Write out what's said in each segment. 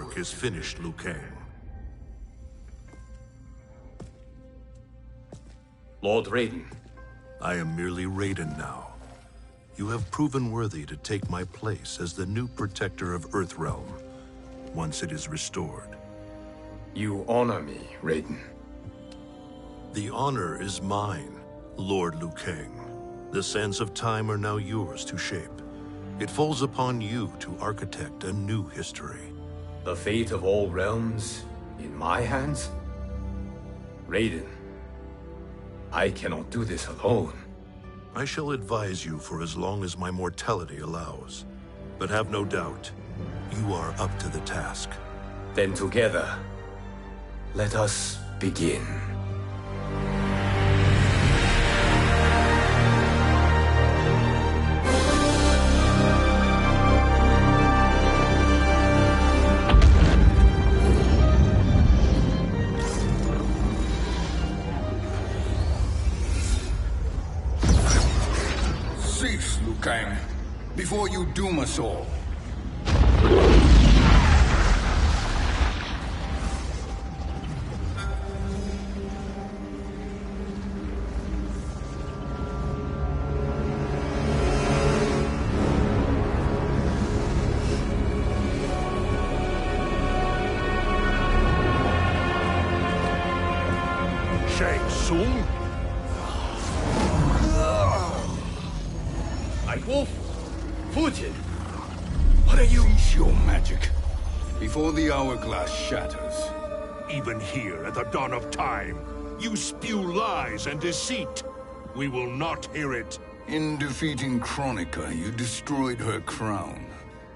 work is finished, Liu Kang. Lord Raiden. I am merely Raiden now. You have proven worthy to take my place as the new protector of Earthrealm, once it is restored. You honor me, Raiden. The honor is mine, Lord Liu Kang. The sands of time are now yours to shape. It falls upon you to architect a new history. The fate of all realms in my hands? Raiden, I cannot do this alone. I shall advise you for as long as my mortality allows. But have no doubt, you are up to the task. Then together, let us begin. Cease, Liu Kang, before you doom us all. Shang Tsung? Wolf, Fujin, what are you? Cease your magic before the hourglass shatters. Even here at the dawn of time, you spew lies and deceit. We will not hear it. In defeating Kronika, you destroyed her crown.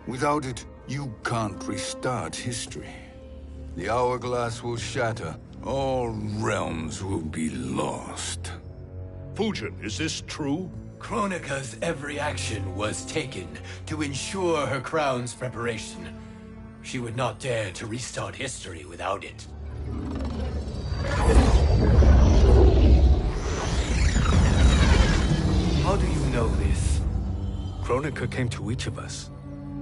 Without it, you can't restart history. The hourglass will shatter. All realms will be lost. Fujin, is this true? Kronika's every action was taken to ensure her crown's preparation. She would not dare to restart history without it. How do you know this? Kronika came to each of us.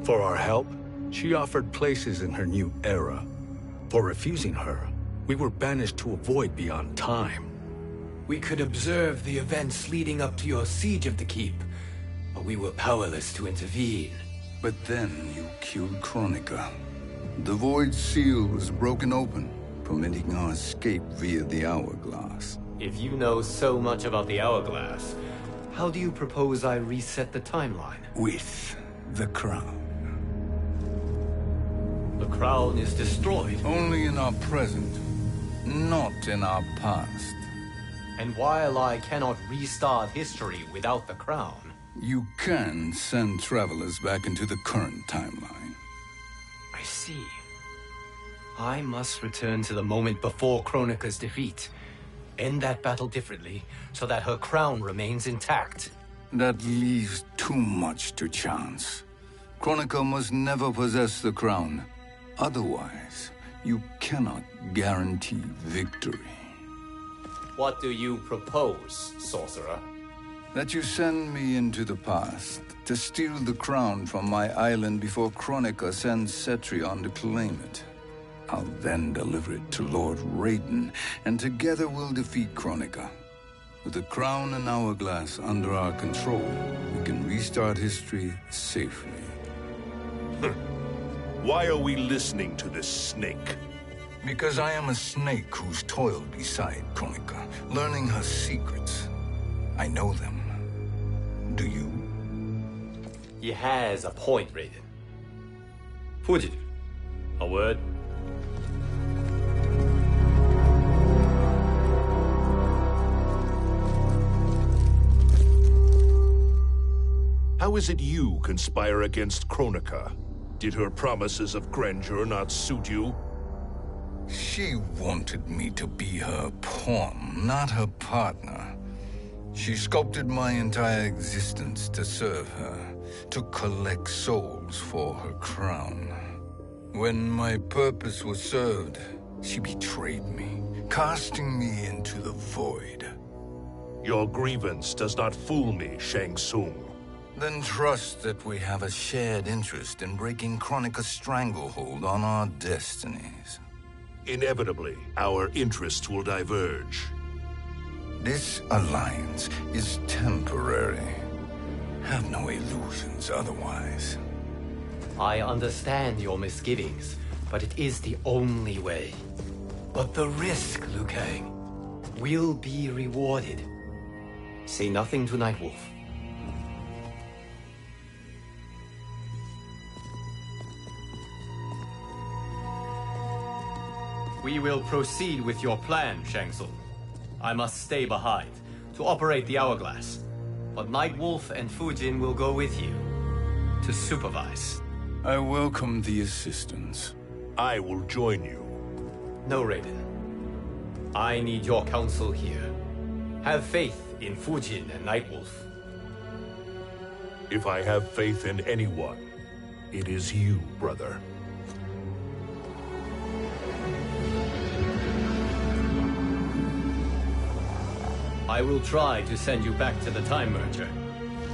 For our help, she offered places in her new era. For refusing her, we were banished to a void beyond time. We could observe the events leading up to your siege of the keep, but we were powerless to intervene. But then you killed Kronika. The void seal was broken open, permitting our escape via the hourglass. If you know so much about the hourglass, how do you propose I reset the timeline? With the crown. The crown is destroyed. Only in our present, not in our past. And while I cannot restart history without the crown... You can send travelers back into the current timeline. I see. I must return to the moment before Kronika's defeat. End that battle differently, so that her crown remains intact. That leaves too much to chance. Kronika must never possess the crown. Otherwise, you cannot guarantee victory. What do you propose, sorcerer? That you send me into the past to steal the crown from my island before Kronika sends Cetrion to claim it. I'll then deliver it to Lord Raiden, and together we'll defeat Kronika. With the crown and hourglass under our control, we can restart history safely. Why are we listening to this snake? Because I am a snake who's toiled beside Kronika, learning her secrets. I know them. Do you? He has a point, Raiden. Fujin, a word? How is it you conspire against Kronika? Did her promises of grandeur not suit you? She wanted me to be her pawn, not her partner. She sculpted my entire existence to serve her, to collect souls for her crown. When my purpose was served, she betrayed me, casting me into the void. Your grievance does not fool me, Shang Tsung. Then trust that we have a shared interest in breaking Kronika's stranglehold on our destinies. Inevitably, our interests will diverge. This alliance is temporary. Have no illusions otherwise. I understand your misgivings, but it is the only way. But the risk, Liu Kang, will be rewarded. Say nothing to Nightwolf. We will proceed with your plan, Shang Tsung. I must stay behind to operate the hourglass. But Nightwolf and Fujin will go with you to supervise. I welcome the assistance. I will join you. No, Raiden. I need your counsel here. Have faith in Fujin and Nightwolf. If I have faith in anyone, it is you, brother. I will try to send you back to the Time Merger.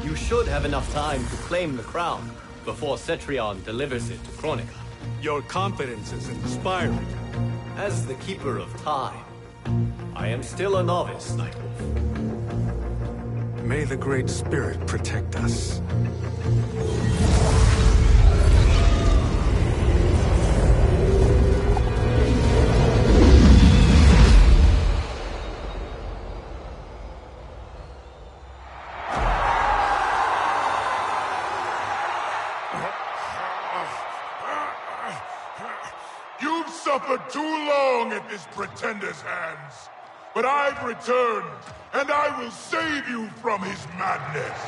You should have enough time to claim the crown before Cetrion delivers it to Kronika. Your confidence is inspiring. As the Keeper of Time, I am still a novice, Nightwolf. May the Great Spirit protect us. You've suffered too long at this pretender's hands. But I've returned, and I will save you from his madness.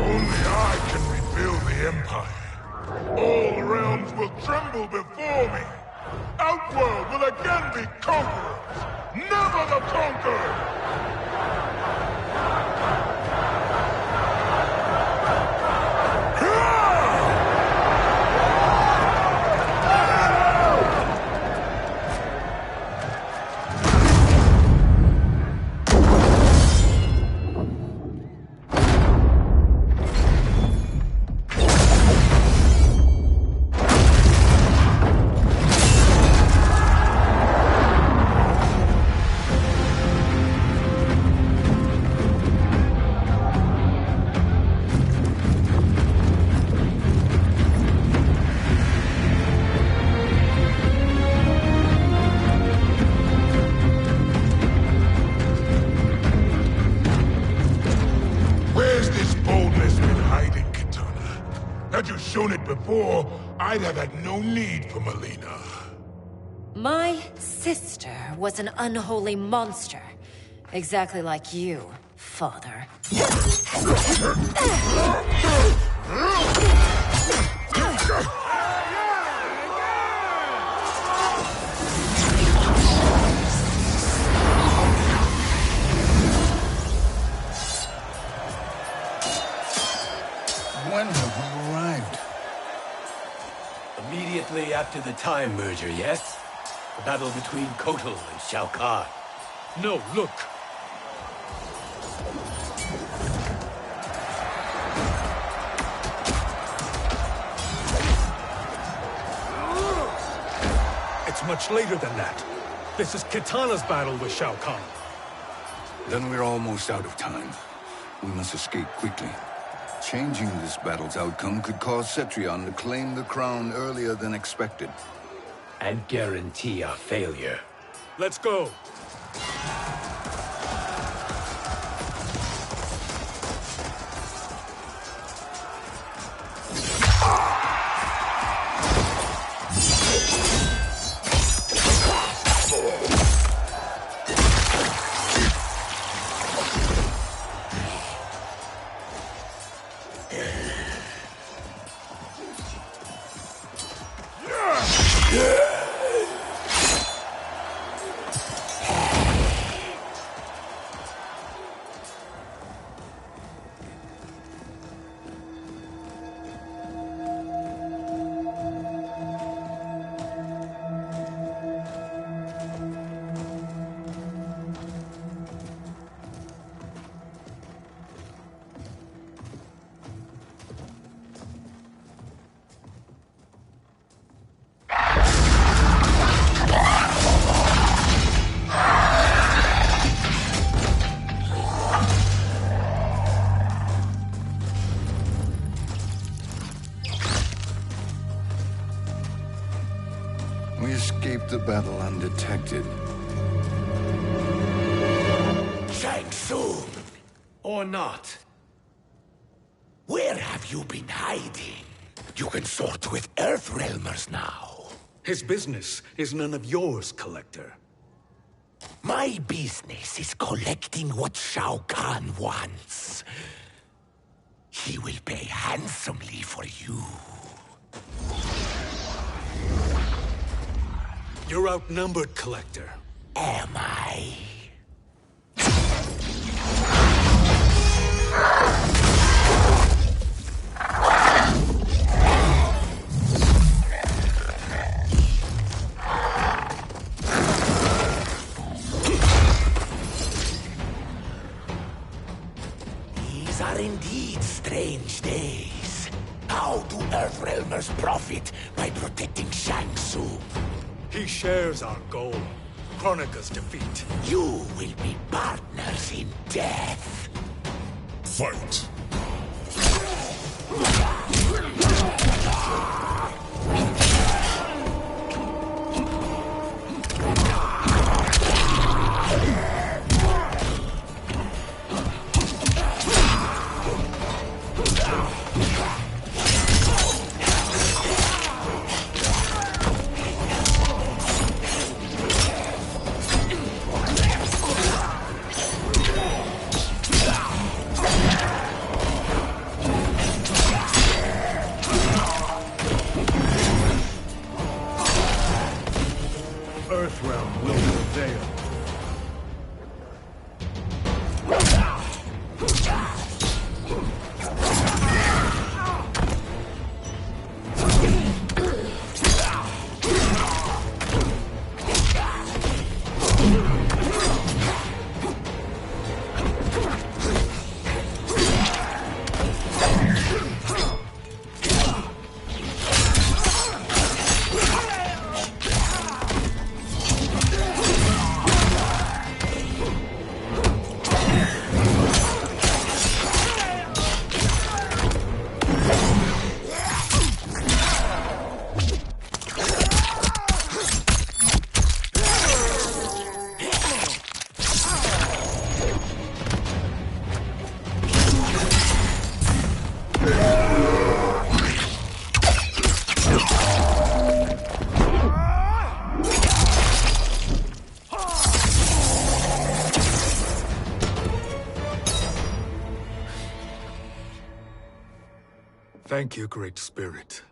Only I can rebuild the Empire. All realms will tremble before me. Outworld will again be conquerors, never the conquered! Had you shown it before, I'd have had no need for Melina. My sister was an unholy monster. Exactly like you, father. When have we arrived? Immediately after the Time Merger, yes? The battle between Kotal and Shao Kahn. No, look. It's much later than that. This is Kitana's battle with Shao Kahn. Then we're almost out of time. We must escape quickly. Changing this battle's outcome could cause Cetrion to claim the crown earlier than expected. And guarantee our failure. Let's go. the battle undetected. Shang Tsung! Or not. Where have you been hiding? You can sort with Earthrealmers now. His business is none of yours, Collector. My business is collecting what Shao Kahn wants. He will pay handsomely for you. You're outnumbered, Collector. Am I? These are indeed strange days. How do Earthrealmers profit by protecting Shang Tsung? He shares our goal. Kronika's defeat. You will be partners in death. Fight! Earthrealm will prevail. Thank you, Great Spirit.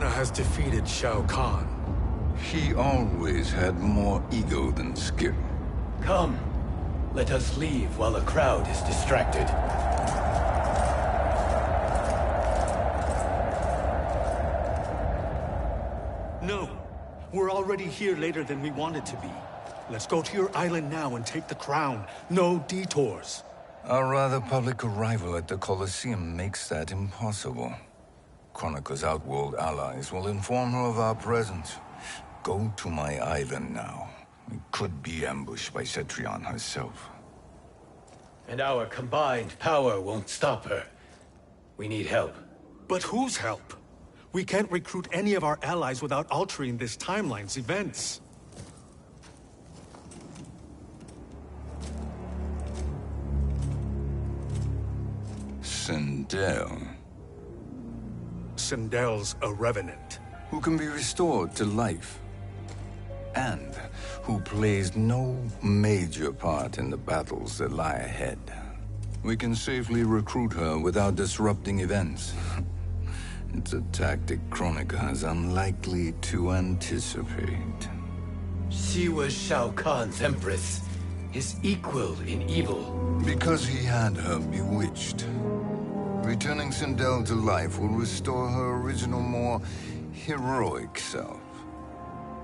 Has defeated Shao Kahn. He always had more ego than skill. Come, let us leave while the crowd is distracted. No, we're already here later than we wanted to be. Let's go to your island now and take the crown. No detours. Our rather public arrival at the Colosseum makes that impossible. Kronika's outworld allies will inform her of our presence. Go to my island now. We could be ambushed by Cetrion herself. And our combined power won't stop her. We need help. But whose help? We can't recruit any of our allies without altering this timeline's events. Sindel. Sindel's a revenant. Who can be restored to life. And who plays no major part in the battles that lie ahead. We can safely recruit her without disrupting events. It's a tactic Kronika is unlikely to anticipate. She was Shao Kahn's empress, his equal in evil. Because he had her bewitched. Returning Sindel to life will restore her original, more heroic self.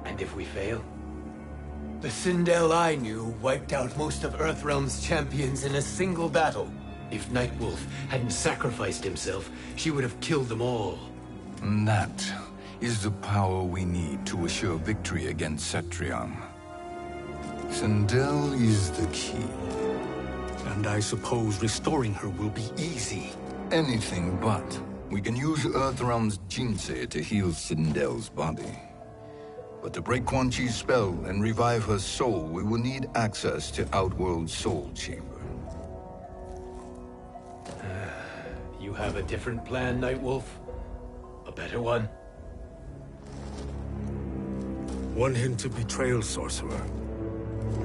And if we fail? The Sindel I knew wiped out most of Earthrealm's champions in a single battle. If Nightwolf hadn't sacrificed himself, she would have killed them all. And that is the power we need to assure victory against Cetrion. Sindel is the key. And I suppose restoring her will be easy. Anything but. We can use Earthrealm's Jinsei to heal Sindel's body. But to break Quan Chi's spell and revive her soul, we will need access to Outworld's Soul Chamber. You have a different plan, Nightwolf? A better one? One hint of betrayal, sorcerer,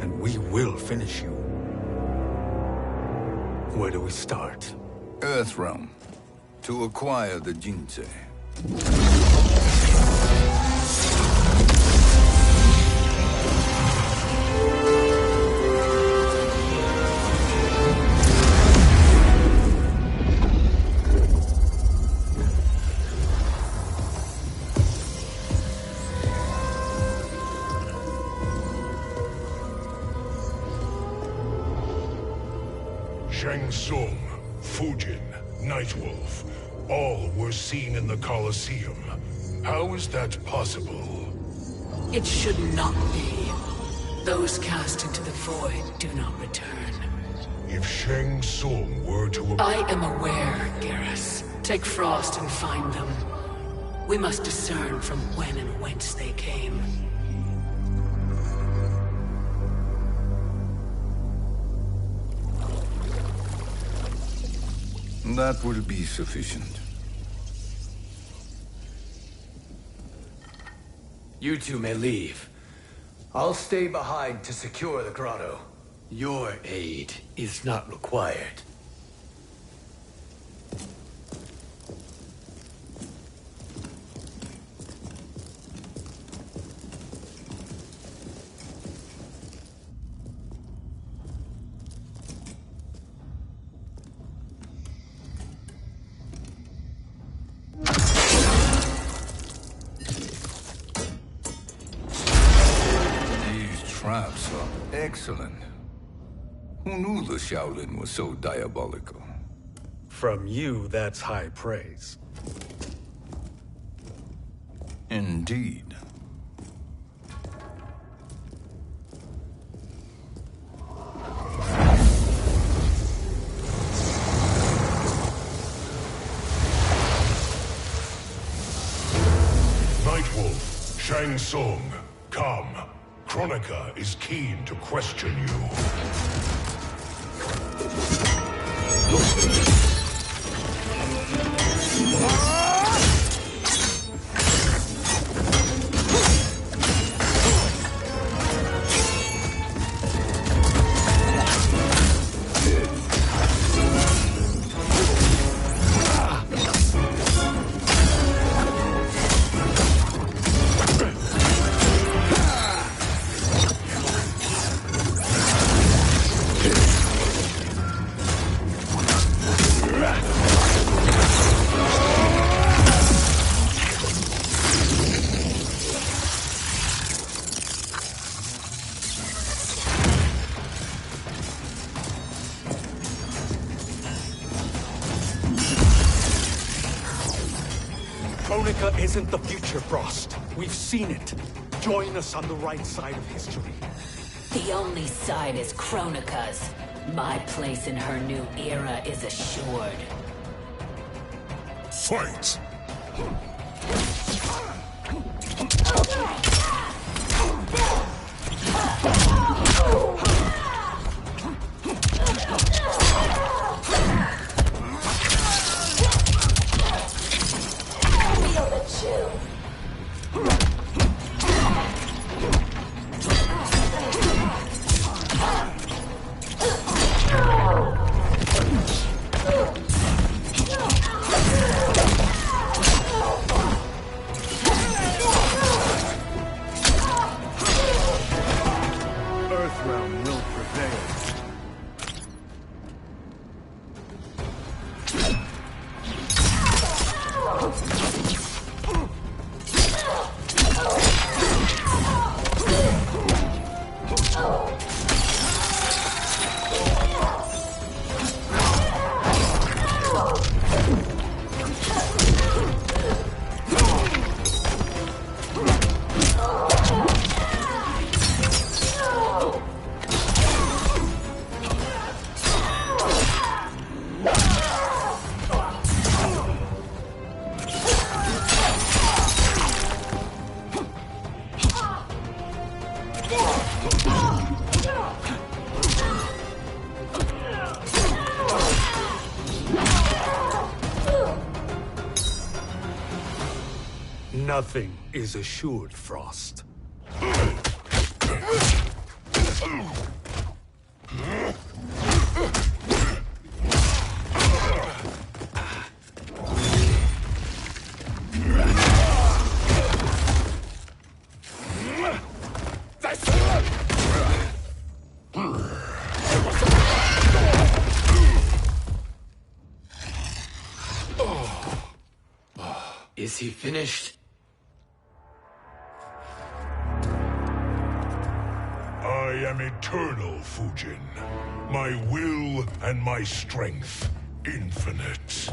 and we will finish you. Where do we start? Earthrealm. To acquire the Jinsei. Shang Tsung, Fujin, Nightwolf, all were seen in the Colosseum. How is that possible? It should not be. Those cast into the void do not return. If Shang Tsung were to... I am aware, Garrus. Take Frost and find them. We must discern from when and whence they came. That will be sufficient. You two may leave. I'll stay behind to secure the grotto. Your aid is not required. Traps are excellent. Who knew the Shaolin was so diabolical? From you, that's high praise. Indeed. Nightwolf, Shang Tsung, come. Kronika is keen to question you. Kronika isn't the future, Frost. We've seen it. Join us on the right side of history. The only side is Kronika's. My place in her new era is assured. Fight! Feel the chill. Earthrealm will prevail. Nothing is assured, Frost. Is he finished? I am eternal, Fujin. My will and my strength, infinite.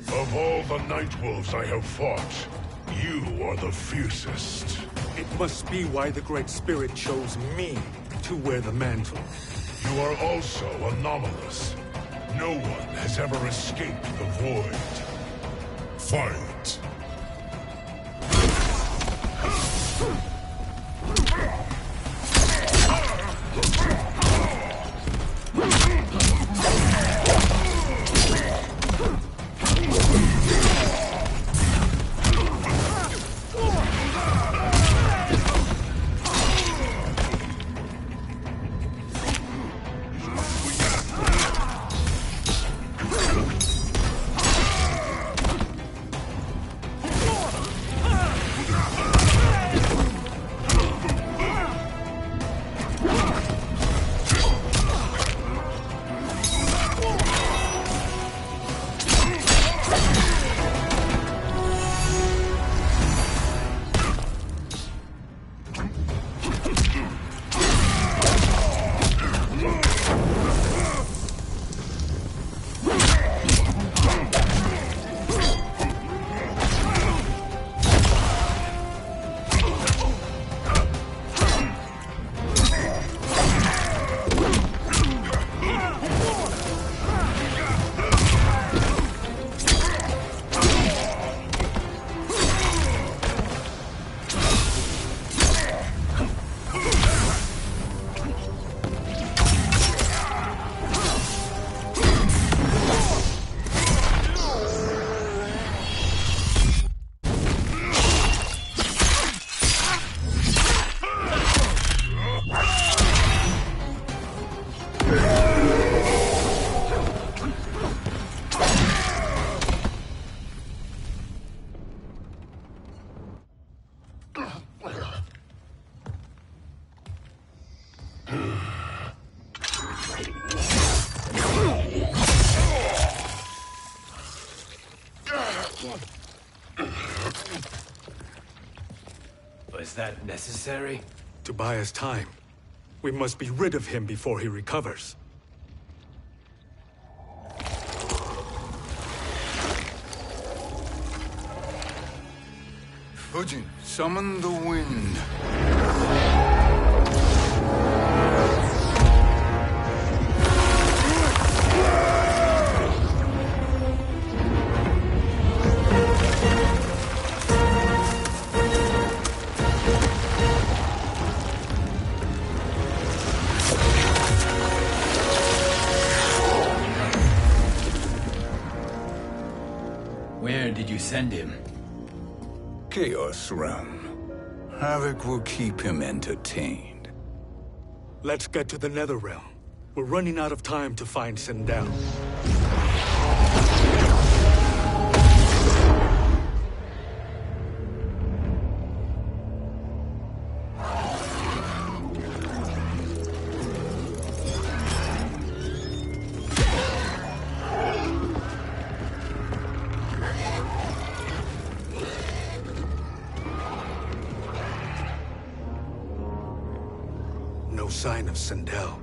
Of all the Nightwolves I have fought, you are the fiercest. It must be why the Great Spirit chose me to wear the mantle. You are also anomalous. No one has ever escaped the void. Fight! Was that necessary? To buy us time. We must be rid of him before he recovers. Fujin, summon the wind. Where did you send him? Chaos Realm. Havoc will keep him entertained. Let's get to the Netherrealm. We're running out of time to find Sindel. No sign of Sindel.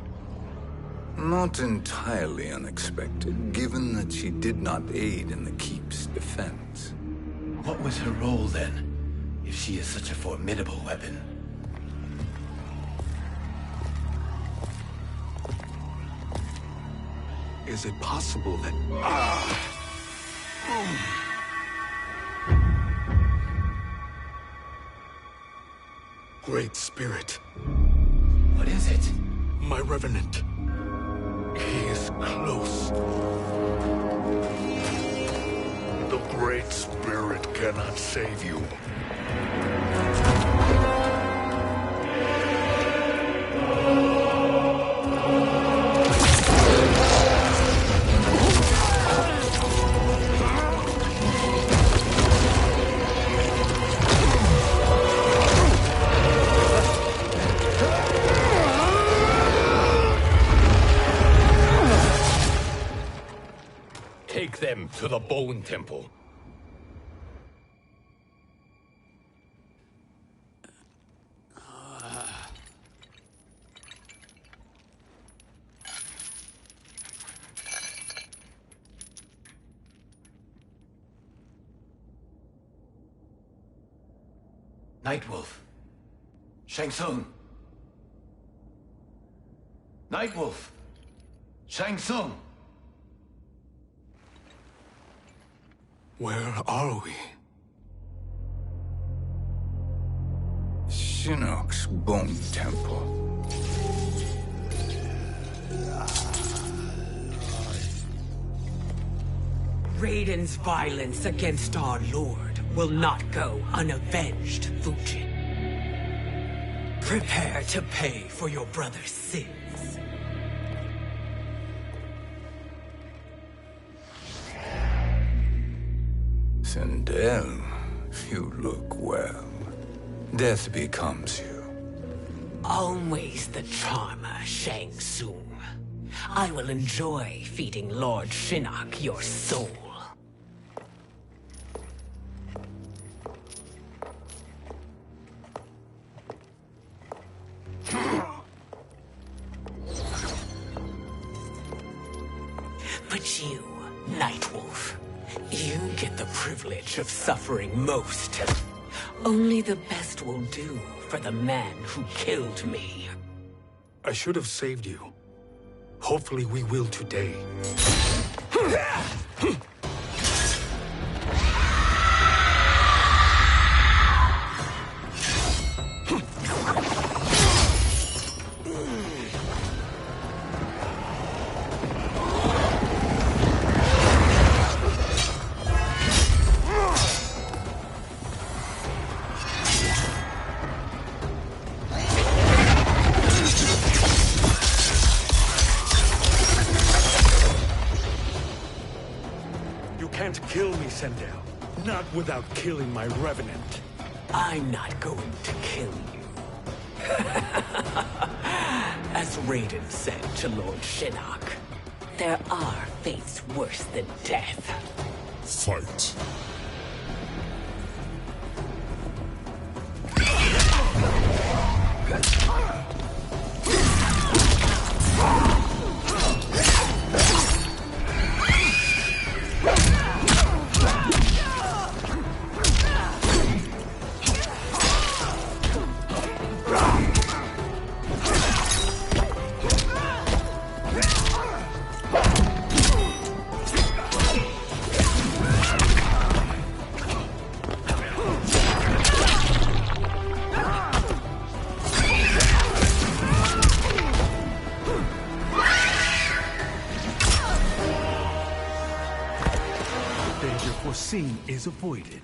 Not entirely unexpected, given that she did not aid in the Keep's defense. What was her role then, if she is such a formidable weapon? Is it possible that... Great Spirit. What is it? My Revenant. He is close. The Great Spirit cannot save you. Take them to the Bone Temple. Nightwolf. Shang Tsung. Nightwolf. Shang Tsung. Where are we? Shinnok's Bone Temple. Raiden's violence against our Lord will not go unavenged, Fujin. Prepare to pay for your brother's sins. Sindel, you look well. Death becomes you. Always the charmer, Shang Tsung. I will enjoy feeding Lord Shinnok your soul. But you, Nightwolf, you get the privilege of suffering most. Only the best will do for the man who killed me. I should have saved you. Hopefully we will today. Kill me, Sindel. Not without killing my Revenant. I'm not going to kill you. As Raiden said to Lord Shinnok, there are fates worse than death. Fight. danger foreseen is avoided.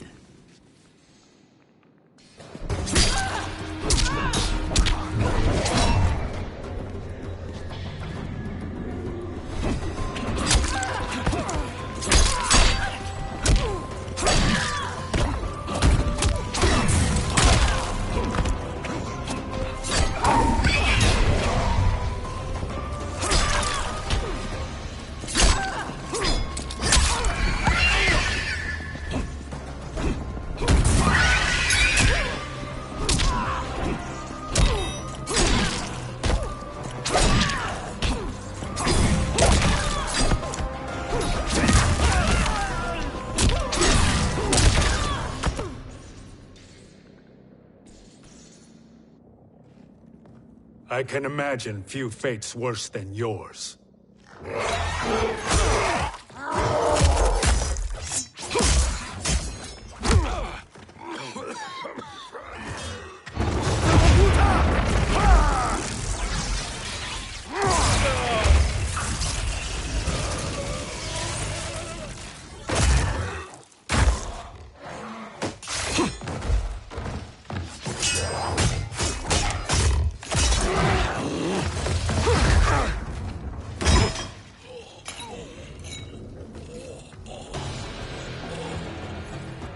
I can imagine few fates worse than yours.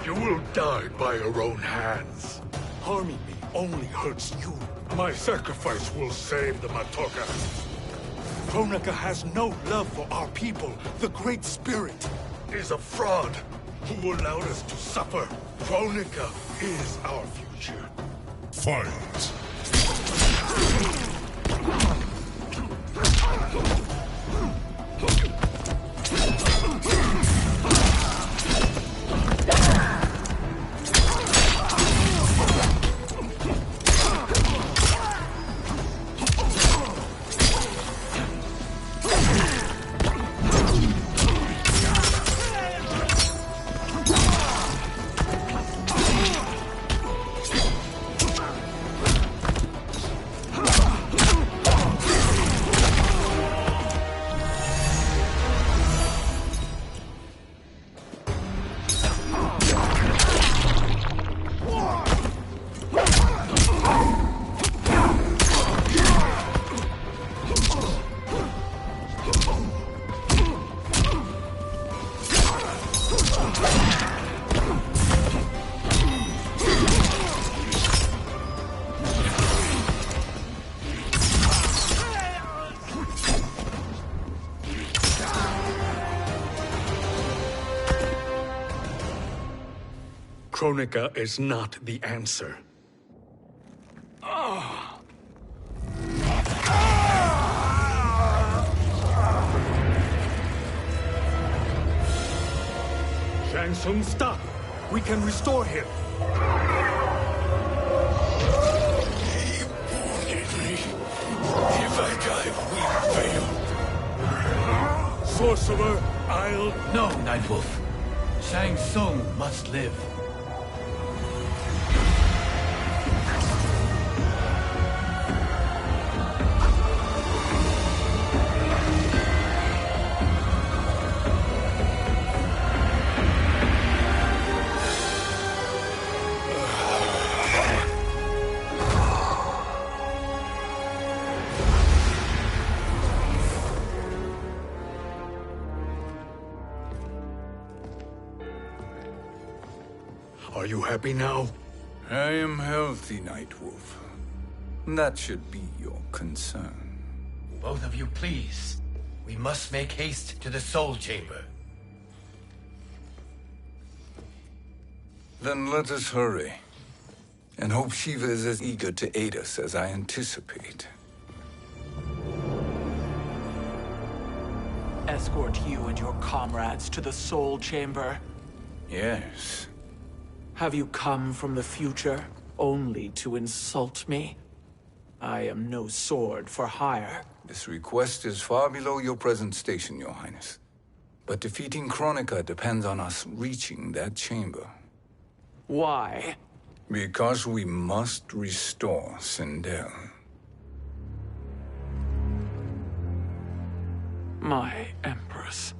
You will die by your own hands. Harming me only hurts you. My sacrifice will save the Matoka. Kronika has no love for our people. The Great Spirit Is a fraud who allowed us to suffer. Kronika is our future. Fight. Kronika is not the answer. Shang Tsung, stop! We can restore him! He wounded me. If I die, we fail. Sorcerer, I'll... No, Nightwolf. Shang Tsung must live. Are you happy now? I am healthy, Nightwolf. That should be your concern. Both of you, please. We must make haste to the Soul Chamber. Then let us hurry. And hope Shiva is as eager to aid us as I anticipate. Escort you and your comrades to the Soul Chamber. Yes. Have you come from the future only to insult me? I am no sword for hire. This request is far below your present station, Your Highness. But defeating Kronika depends on us reaching that chamber. Why? Because we must restore Sindel. My Empress.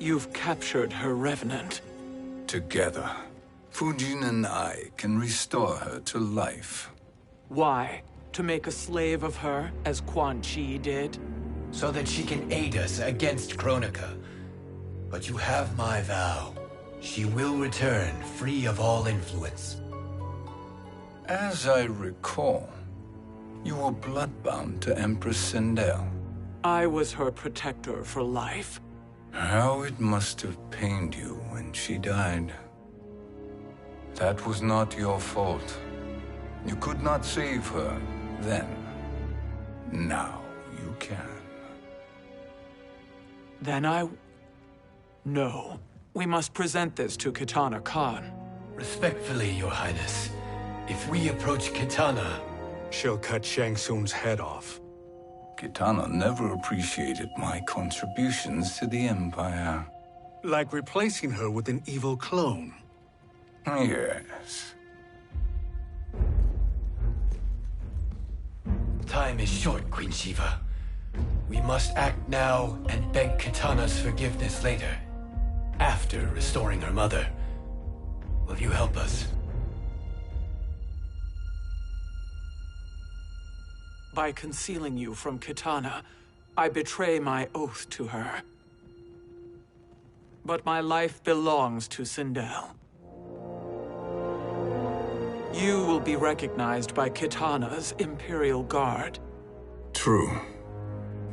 You've captured her revenant. Together, Fujin and I can restore her to life. Why? To make a slave of her, as Quan Chi did? So that she can aid us against Kronika. But you have my vow. She will return free of all influence. As I recall, you were bloodbound to Empress Sindel. I was her protector for life. How it must have pained you when she died. That was not your fault. You could not save her then. Now you can. Then No. We must present this to Kitana Khan. Respectfully, Your Highness, if we approach Kitana, she'll cut Shang Tsung's head off. Kitana never appreciated my contributions to the Empire. Like replacing her with an evil clone. Yes. Time is short, Queen Shiva. We must act now and beg Kitana's forgiveness later. After restoring her mother. Will you help us? By concealing you from Kitana, I betray my oath to her. But my life belongs to Sindel. You will be recognized by Kitana's Imperial Guard. True.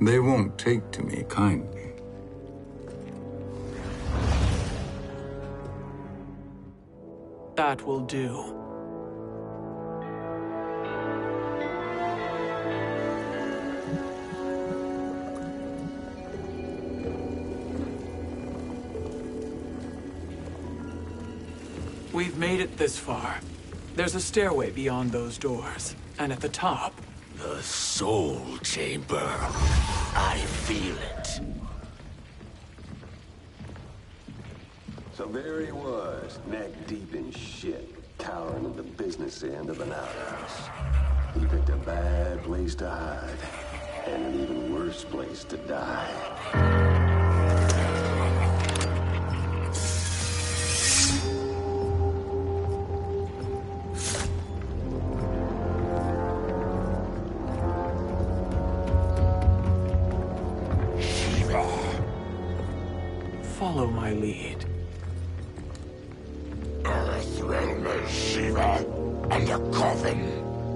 They won't take to me kindly. That will do. We've made it this far. There's a stairway beyond those doors, and at the top... The Soul Chamber. I feel it. So there he was, neck deep in shit, cowering at the business end of an outhouse. He picked a bad place to hide, and an even worse place to die. Follow my lead. Earthrealm Shiva, and a coffin.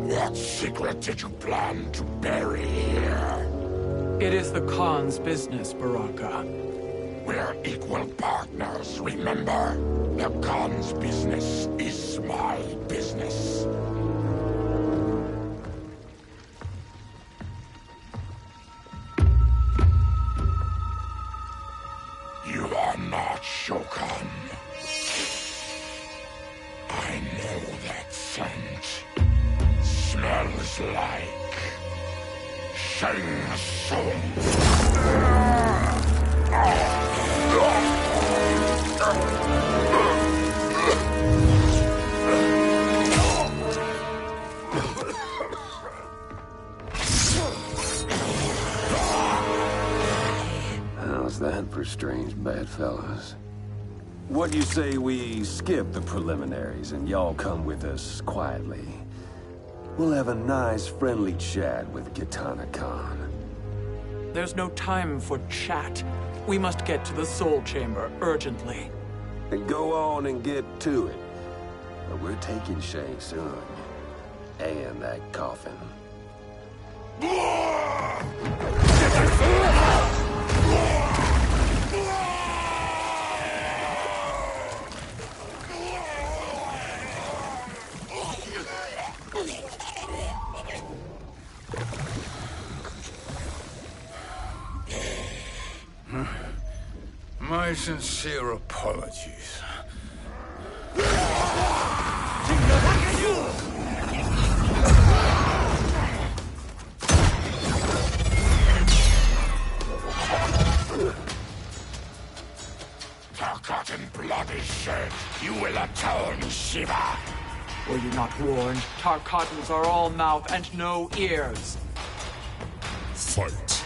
What secret did you plan to bury here? It is the Khan's business, Baraka. We're equal partners, remember? The Khan's business is my business. You are not Shokan. I know that scent. Smells like Shang Tsung. How's that for strange bedfellows? What do you say we skip the preliminaries and y'all come with us quietly? We'll have a nice, friendly chat with Kitana Khan. There's no time for chat. We must get to the Soul Chamber urgently. And go on and get to it. But we're taking Shang Tsung. And that coffin. My sincere apologies. Forgotten blood is shed. You will atone, Shiva. Were you not warned? Tarkatans are all mouth and no ears. Fight.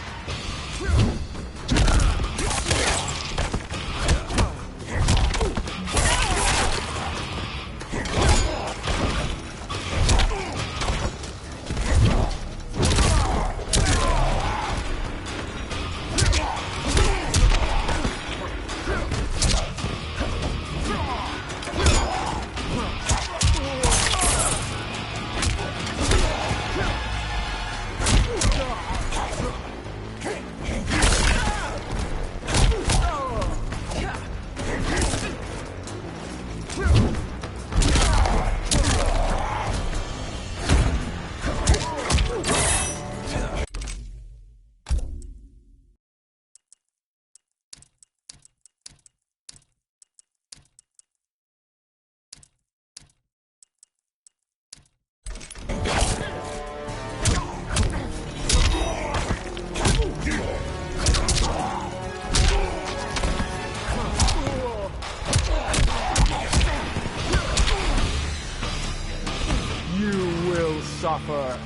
suffer.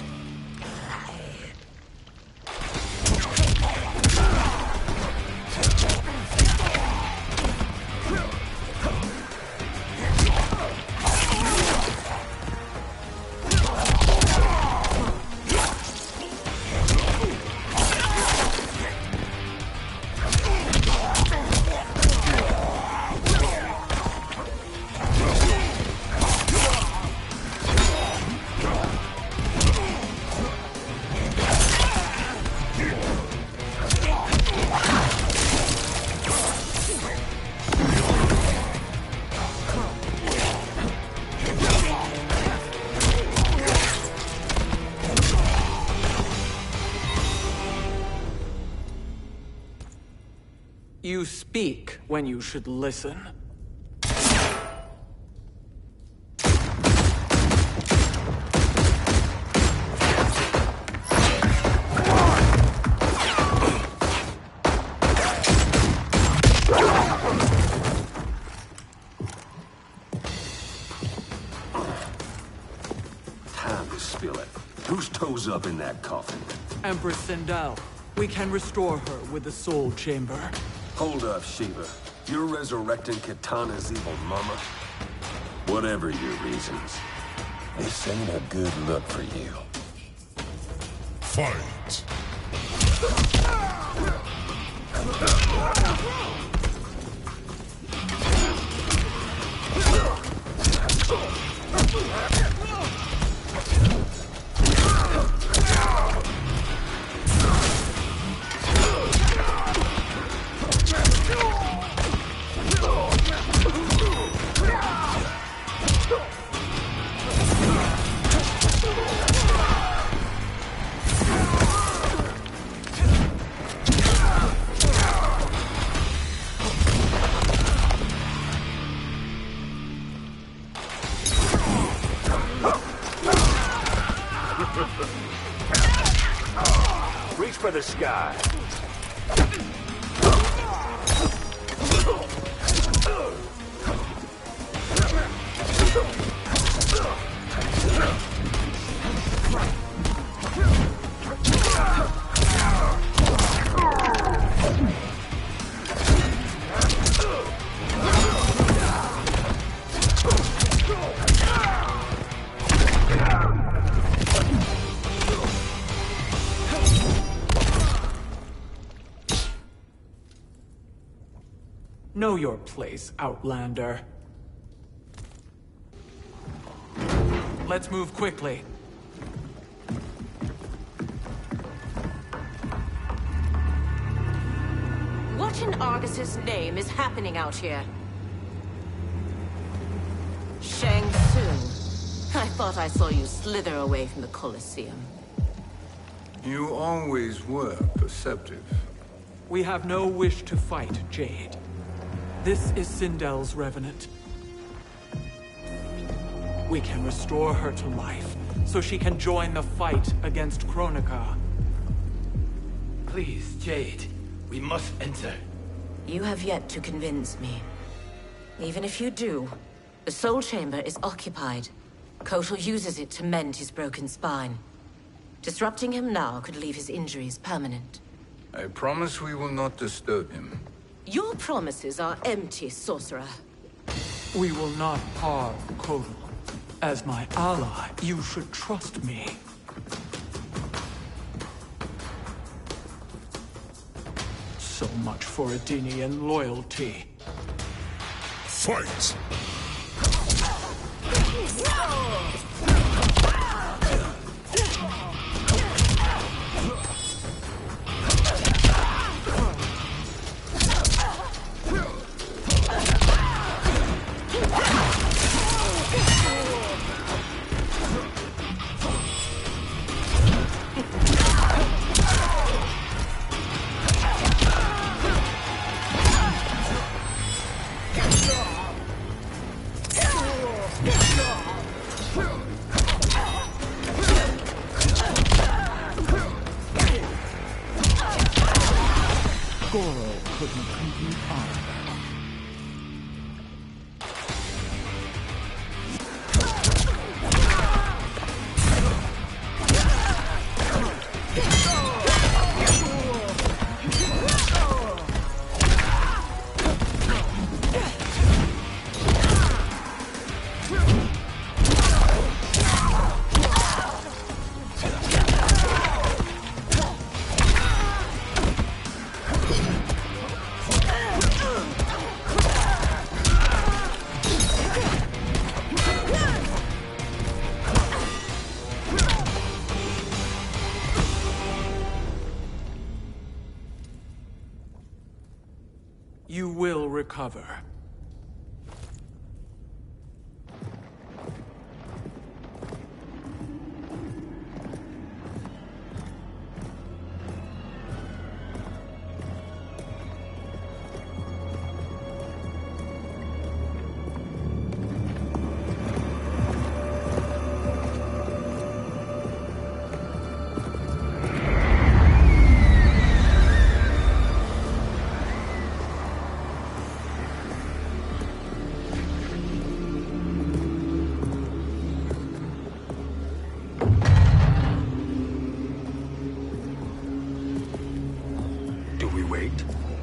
You speak when you should listen. Time to spill it. Whose toes up in that coffin? Empress Sindel. We can restore her with the Soul Chamber. Hold up, Shiva. You're resurrecting Kitana's evil mama? Whatever your reasons, this ain't a good look for you. Fight! Reach for the sky. Know your place, Outlander. Let's move quickly. What in Argus's name is happening out here? Shang Tsung. I thought I saw you slither away from the Colosseum. You always were perceptive. We have no wish to fight, Jade. This is Sindel's Revenant. We can restore her to life, so she can join the fight against Kronika. Please, Jade. We must enter. You have yet to convince me. Even if you do, the Soul Chamber is occupied. Kotal uses it to mend his broken spine. Disrupting him now could leave his injuries permanent. I promise we will not disturb him. Your promises are empty, sorcerer. We will not harm Kotal. As my ally, you should trust me. So much for Adenian loyalty. Fight! Goro couldn't compete either. recover.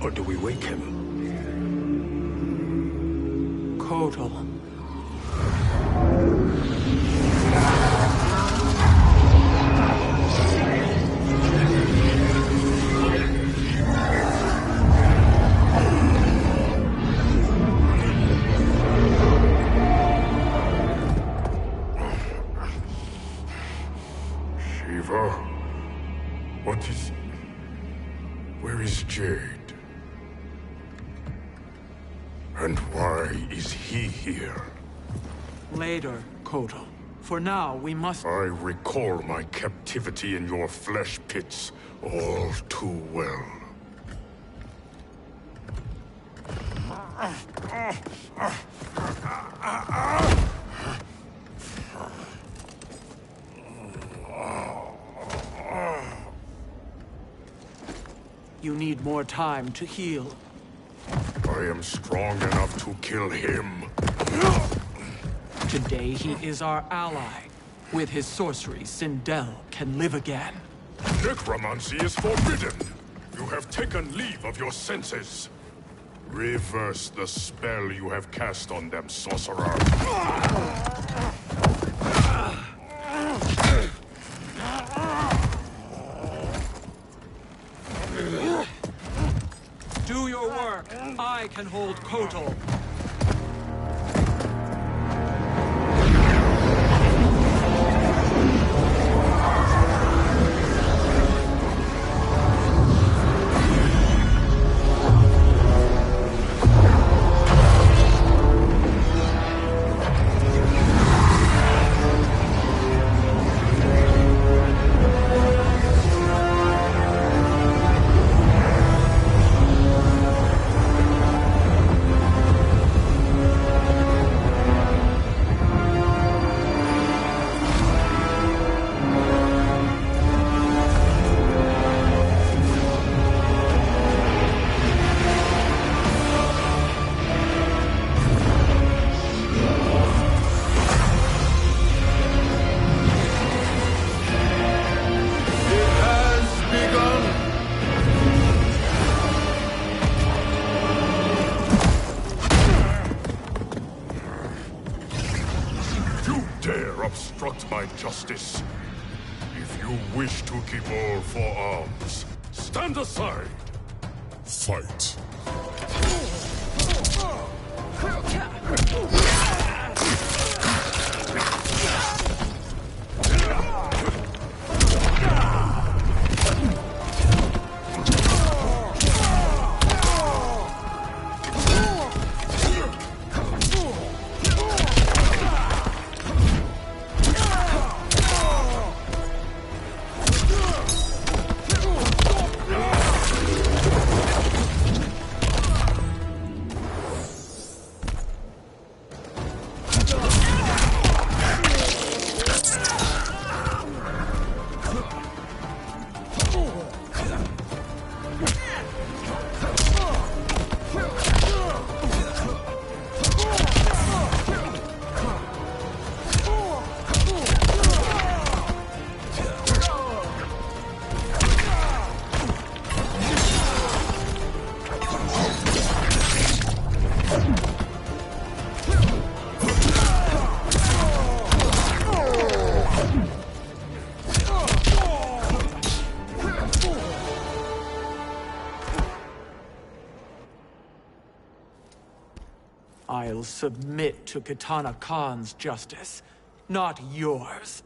Or do we wake him? Kotal. Shiva? What is... Where is Jade? And why is he here? Later, Kotal. For now, we must... I recall my captivity in your flesh pits all too well. You need more time to heal. I am strong enough to kill him. Today he is our ally. With his sorcery, Sindel can live again. Necromancy is forbidden. You have taken leave of your senses. Reverse the spell you have cast on them, sorcerer. Do your work. I can hold Kotal. Obstruct my justice. If you wish to keep all four arms, stand aside. Fight. I'll submit to Kitana Khan's justice, not yours.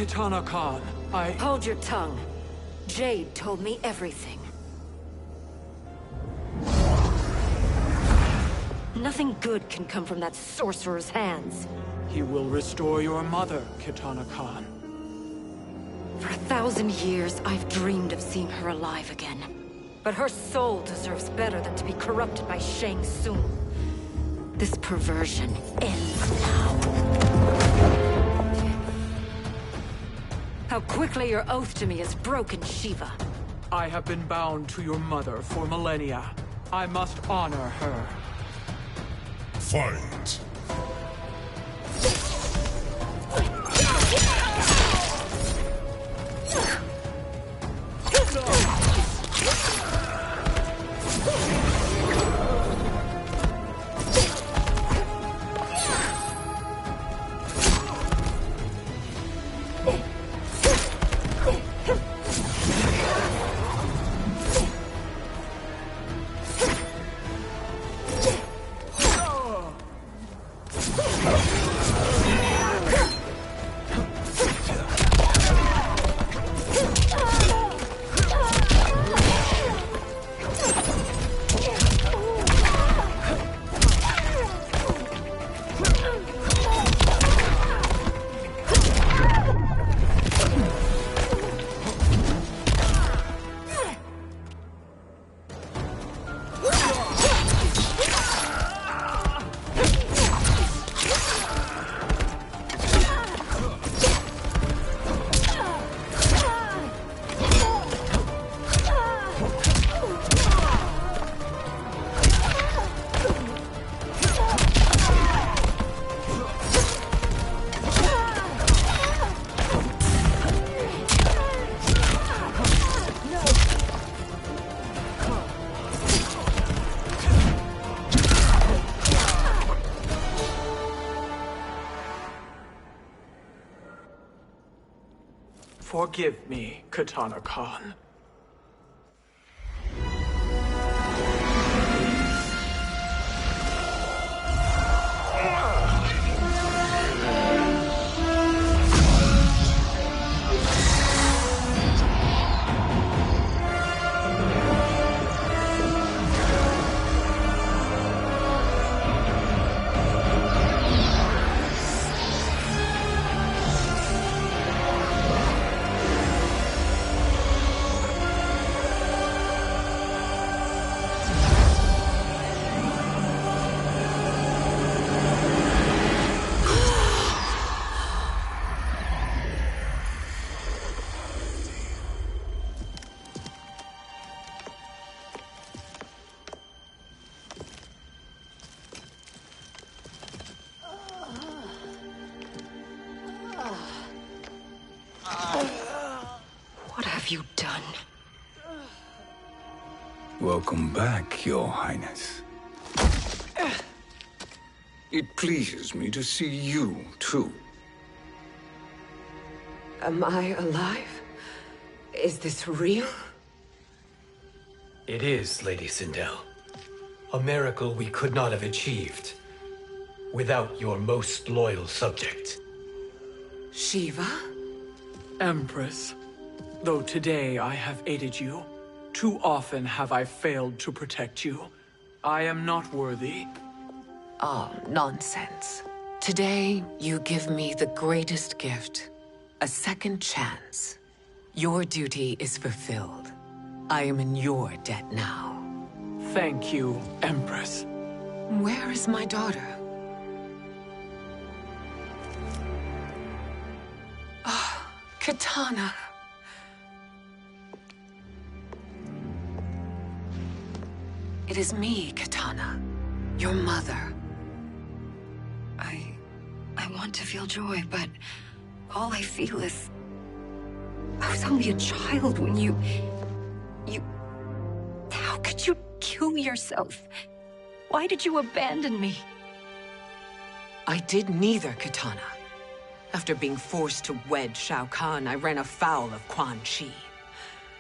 Kitana Khan, Hold your tongue. Jade told me everything. Nothing good can come from that sorcerer's hands. He will restore your mother, Kitana Khan. For 1,000 years, I've dreamed of seeing her alive again. But her soul deserves better than to be corrupted by Shang Tsung. This perversion ends now. How quickly your oath to me is broken, Shiva. I have been bound to your mother for millennia. I must honor her. Fight! Forgive me, Kitana Khan. What have you done? Welcome back, Your Highness. It pleases me to see you, too. Am I alive? Is this real? It is, Lady Sindel. A miracle we could not have achieved without your most loyal subject. Shiva? Empress, though today I have aided you, too often have I failed to protect you. I am not worthy. Oh, nonsense. Today, you give me the greatest gift. A second chance. Your duty is fulfilled. I am in your debt now. Thank you, Empress. Where is my daughter? Ah, Kitana. It is me, Kitana. Your mother. I want to feel joy, but all I feel is... I was only a child when you... How could you kill yourself? Why did you abandon me? I did neither, Kitana. After being forced to wed Shao Kahn, I ran afoul of Quan Chi.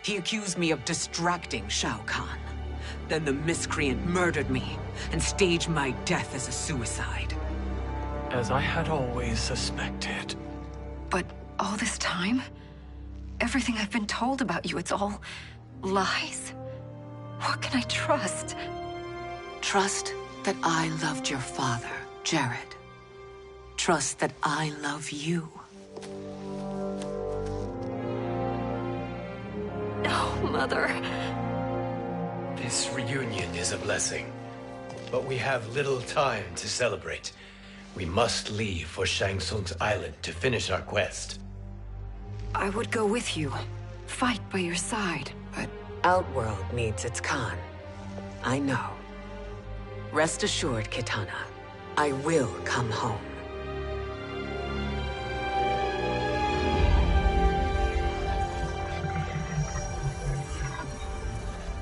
He accused me of distracting Shao Kahn. Then the miscreant murdered me and staged my death as a suicide. As I had always suspected. But All this time? Everything I've been told about you, it's all lies? What can I trust? Trust that I loved your father, Jared. Trust that I love you. No, Mother. This reunion is a blessing, but we have little time to celebrate. We must leave for Shang Tsung's island to finish our quest. I would go with you, fight by your side, but... Outworld needs its Khan. I know. Rest assured, Kitana, I will come home.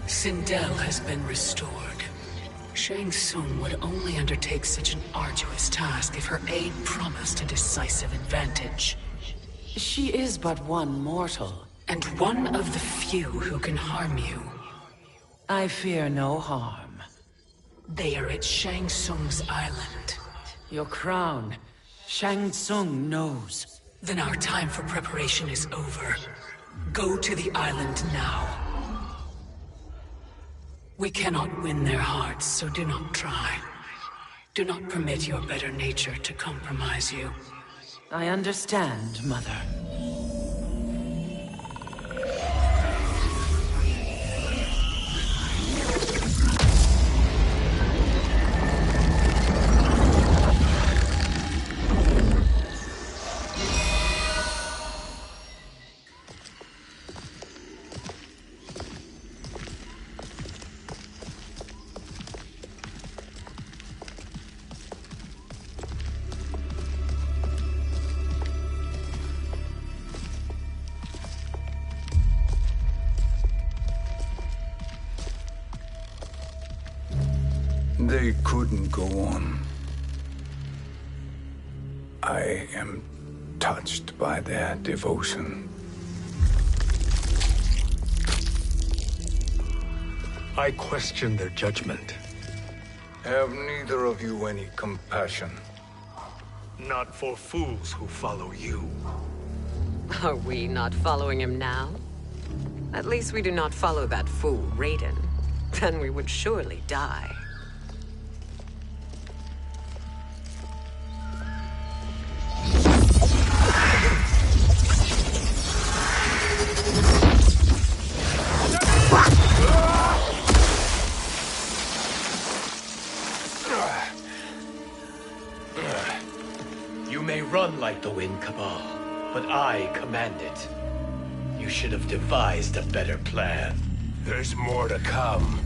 Sindel has been restored. Shang Tsung would only undertake such an arduous task if her aid promised a decisive advantage. She is but one mortal. And one of the few who can harm you. I fear no harm. They are at Shang Tsung's island. Your crown. Shang Tsung knows. Then our time for preparation is over. Go to the island now. We cannot win their hearts, so do not try. Do not permit your better nature to compromise you. I understand, Mother. They couldn't go on. I am touched by their devotion. I question their judgment. Have neither of you any compassion? Not for fools who follow you. Are we not following him now? At least we do not follow that fool, Raiden. Then we would surely die. You may run like the wind, Cabal, but I command it. You should have devised a better plan. There's more to come.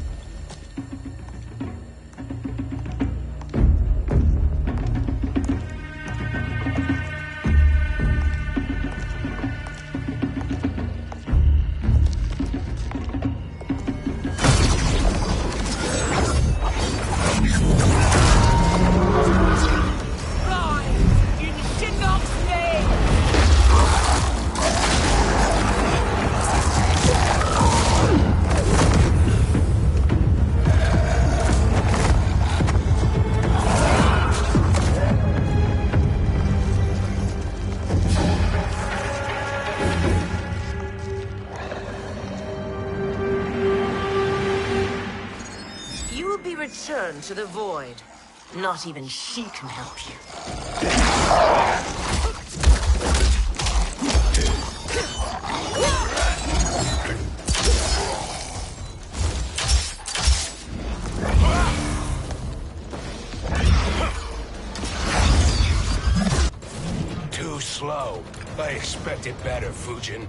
Return to the void. Not even she can help you. Too slow. I expected better, Fujin.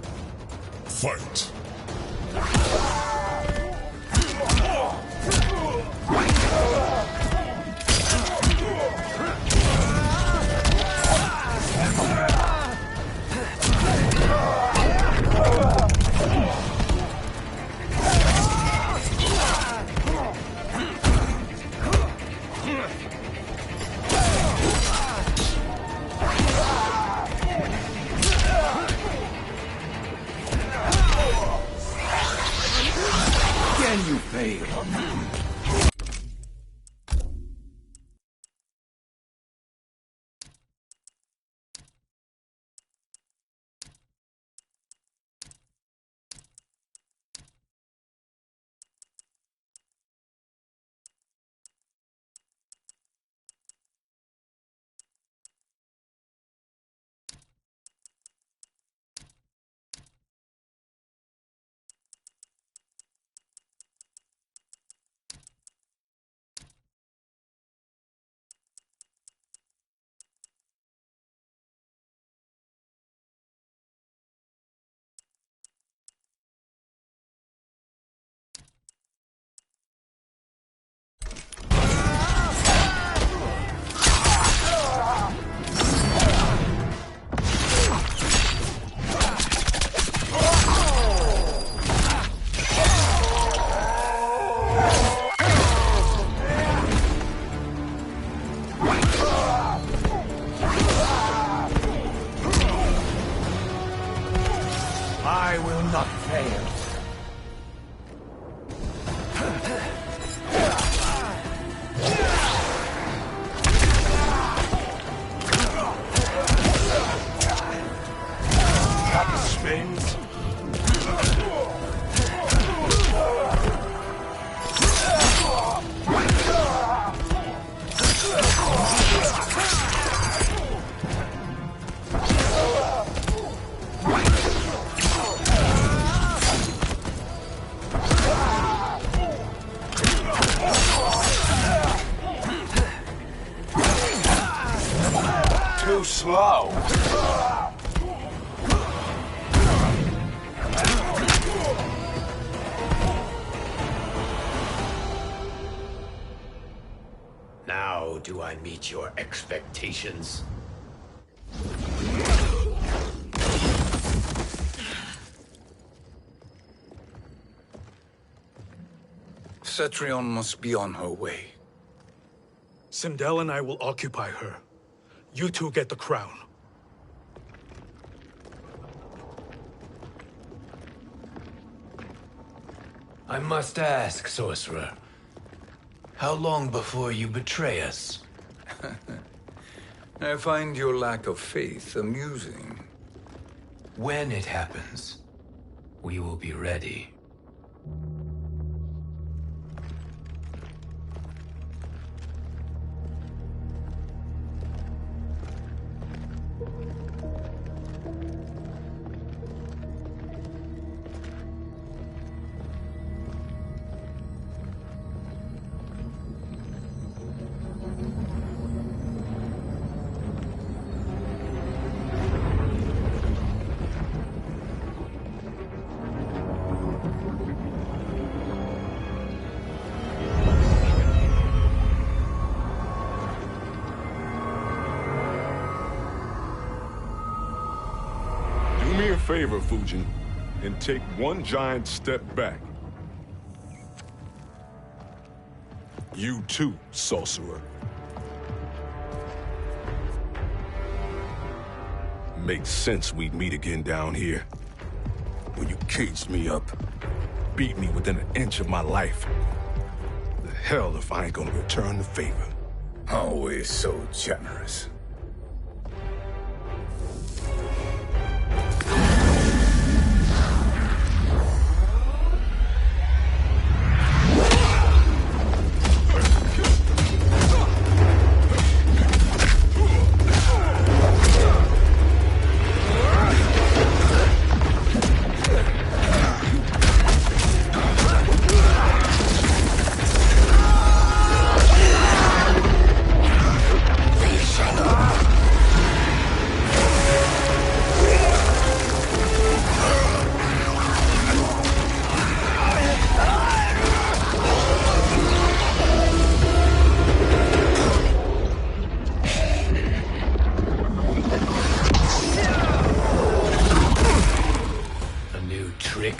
Fight. Can you fail? not fail. That spins. Too slow. Now do I meet your expectations? Cetrion must be on her way. Sindel and I will occupy her. You two get the crown. I must ask, sorcerer. How long before you betray us? I find your lack of faith amusing. When it happens, we will be ready. Do me a favor, Fujin, and take one giant step back. You too, sorcerer. Makes sense we'd meet again down here. When you caged me up, beat me within an inch of my life. The hell if I ain't gonna return the favor. Always so generous.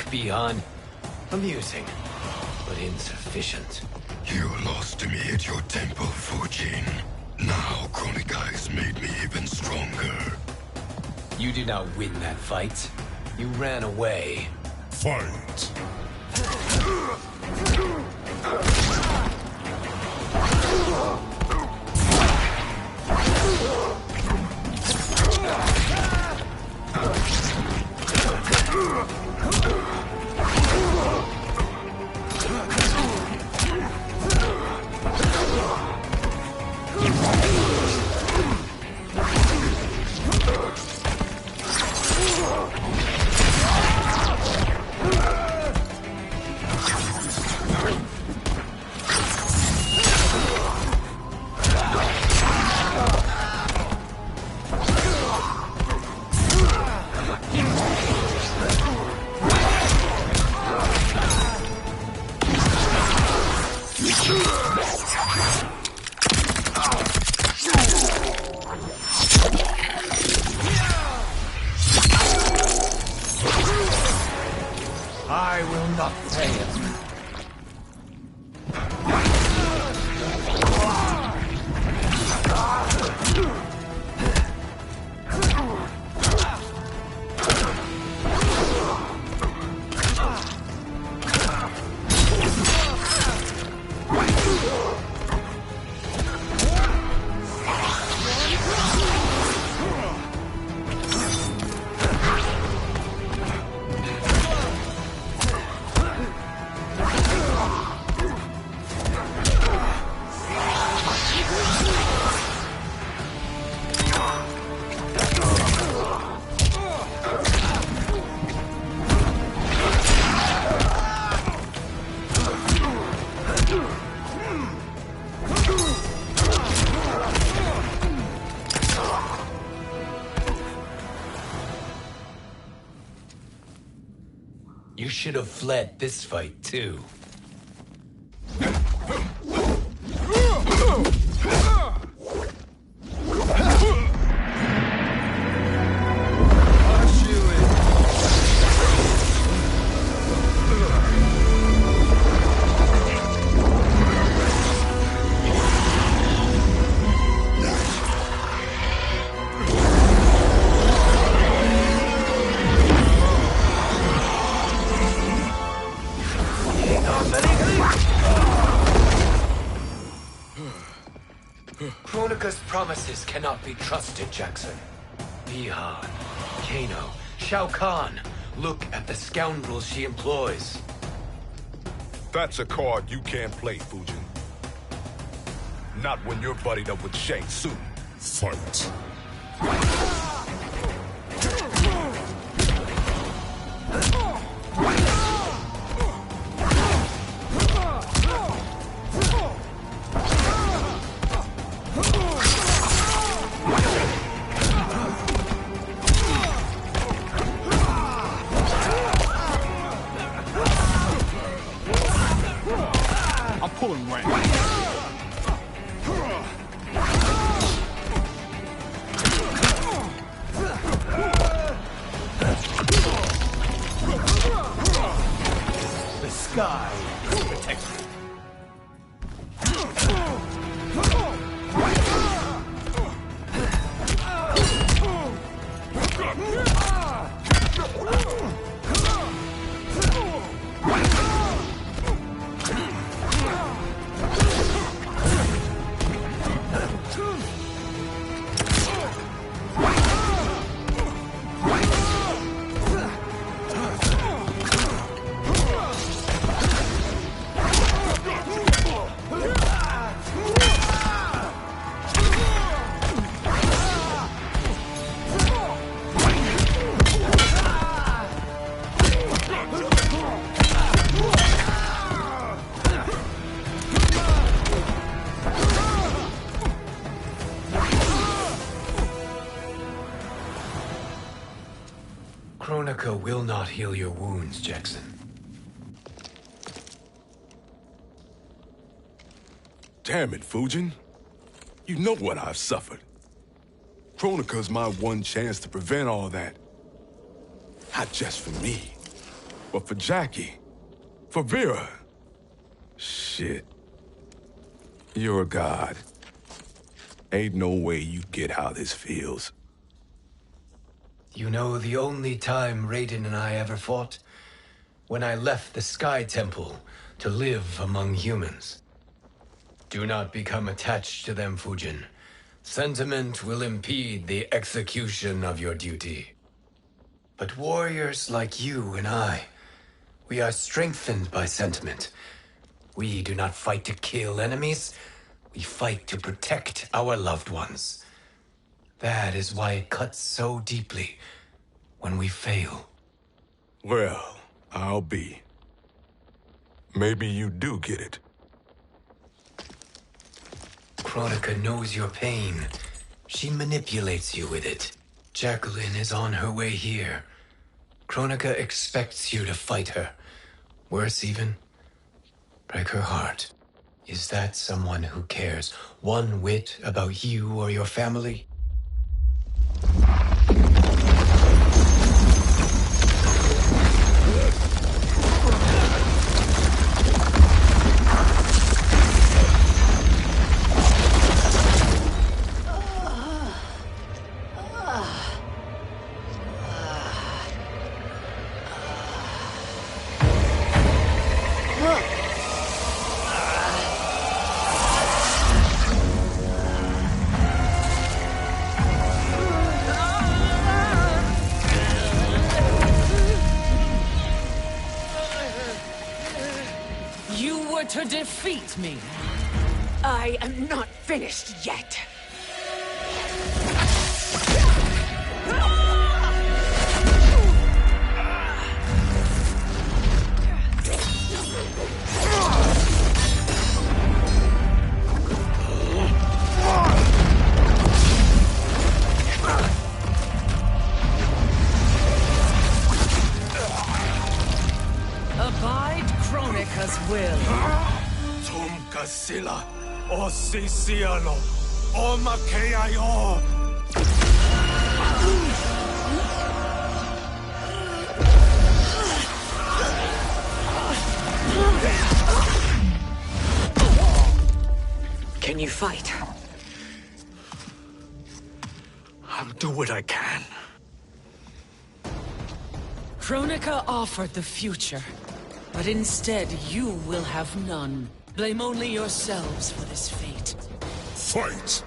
Beyond amusing, but insufficient. You lost to me at your temple, Fujin. Now Kronika has made me even stronger. You did not win that fight. You ran away. Fight! You should have fled this fight, too. Kronika's promises cannot be trusted, Jackson. Bihan, Kano, Shao Kahn. Look at the scoundrels she employs. That's a card you can't play, Fujin. Not when you're buddied up with Shang Tsung. Fight. I'm pulling rank. The sky is protected. Kronika will not heal your wounds, Jackson. Damn it, Fujin. You know what I've suffered. Kronika's my one chance to prevent all that. Not just for me, but for Jackie, for Vera. Shit. You're a god. Ain't no way you get how this feels. You know the only time Raiden and I ever fought? When I left the Sky Temple to live among humans. Do not become attached to them, Fujin. Sentiment will impede the execution of your duty. But warriors like you and I, we are strengthened by sentiment. We do not fight to kill enemies. We fight to protect our loved ones. That is why it cuts so deeply when we fail. Well, I'll be. Maybe you do get it. Kronika knows your pain. She manipulates you with it. Jacqueline is on her way here. Kronika expects you to fight her. Worse even, break her heart. Is that someone who cares one whit about you or your family? To defeat me. I am not finished yet. Osisiano, Omakeayo. Can you fight? I'll do what I can. Kronika offered the future, but instead you will have none. Blame only yourselves for this fate. Fight!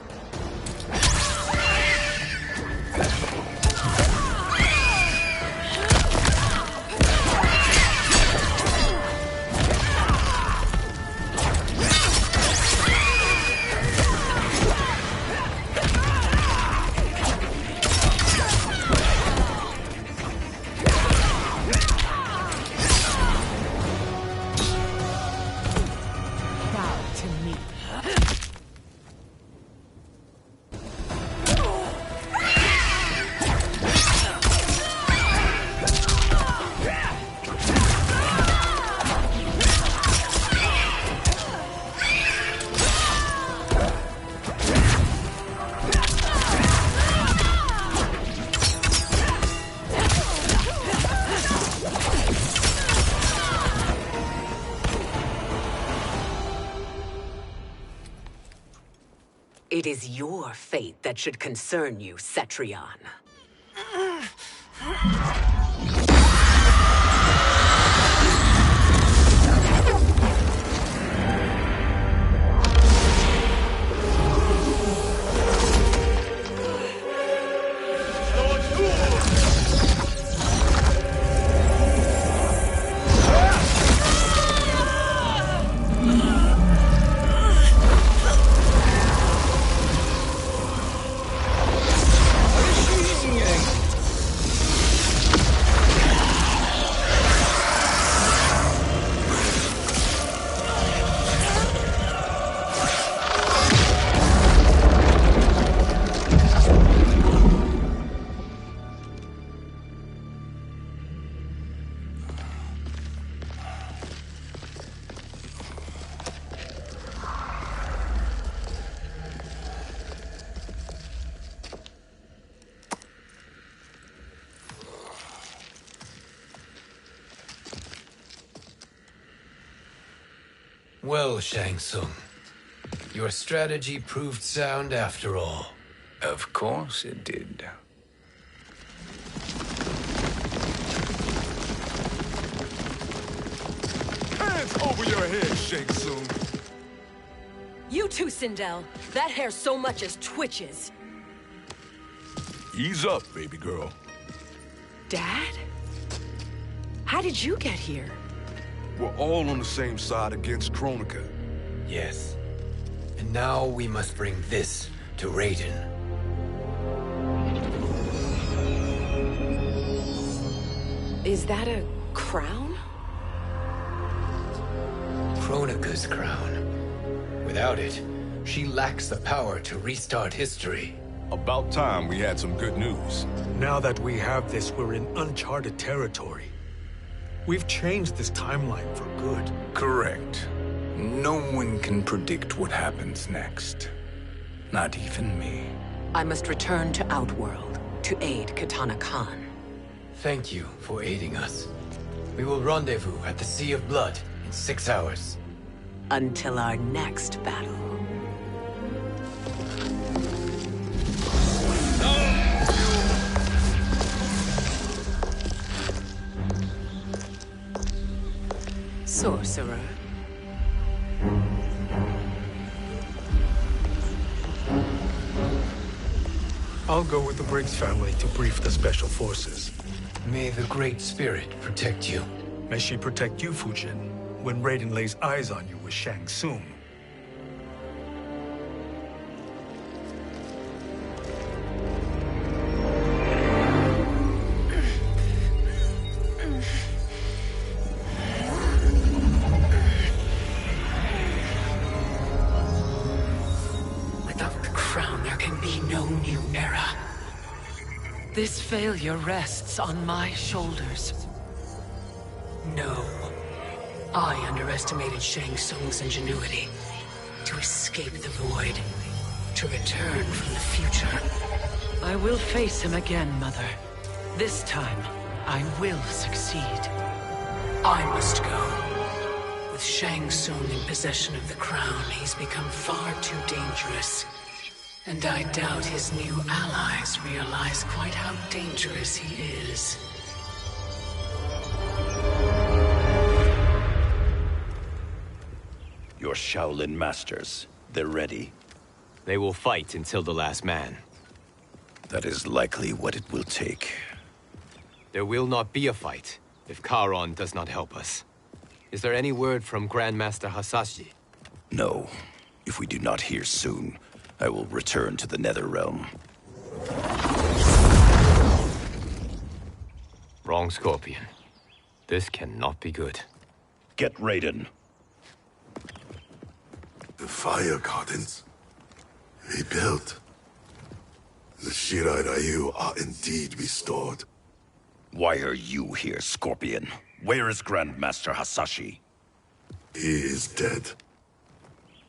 It is your fate that should concern you, Cetrion. Well, Shang Tsung, your strategy proved sound after all. Of course it did. Hands over your head, Shang Tsung. You too, Sindel. That hair so much as twitches. Ease up, baby girl. Dad? How did you get here? We're all on the same side against Kronika. Yes. And now we must bring this to Raiden. Is that a crown? Kronika's crown. Without it, she lacks the power to restart history. About time we had some good news. Now that we have this, we're in uncharted territory. We've changed this timeline for good. Correct. No one can predict what happens next. Not even me. I must return to Outworld to aid Katana Khan. Thank you for aiding us. We will rendezvous at the Sea of Blood in 6 hours. Until our next battle. Sorcerer. I'll go with the Briggs family to brief the Special Forces. May the Great Spirit protect you. May she protect you, Fujin, when Raiden lays eyes on you with Shang Tsung. This failure rests on my shoulders. No. I underestimated Shang Tsung's ingenuity. to escape the void, to return from the future. I will face him again, Mother. This time, I will succeed. I must go. With Shang Tsung in possession of the crown, he's become far too dangerous. And I doubt his new allies realize quite how dangerous he is. Your Shaolin masters, they're ready. They will fight until the last man. That is likely what it will take. There will not be a fight if Charon does not help us. Is there any word from Grandmaster Hasashi? No. If we do not hear soon, I will return to the Netherrealm. Wrong, Scorpion. This cannot be good. Get Raiden. The fire gardens. Rebuilt. The Shirai Ryu are indeed restored. Why are you here, Scorpion? Where is Grandmaster Hasashi? He is dead.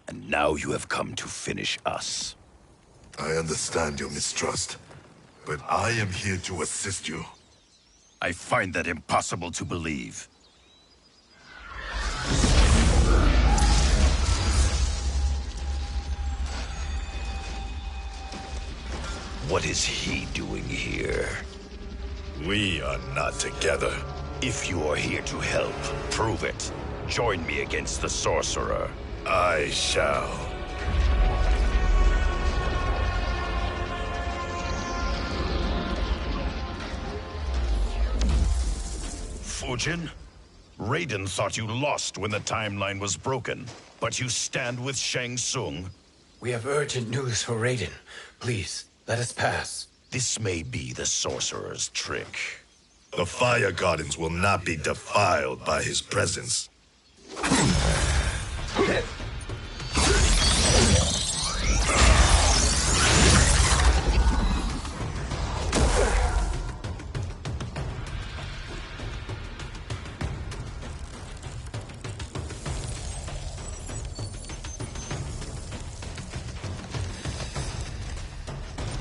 And now you have come to finish us. I understand your mistrust, but I am here to assist you. I find that impossible to believe. What is he doing here? We are not together. If you are here to help, prove it. Join me against the sorcerer. I shall. Fujin? Raiden thought you lost when the timeline was broken, but you stand with Shang Tsung. We have urgent news for Raiden. Please, let us pass. This may be the sorcerer's trick. The fire gardens will not be defiled by his presence.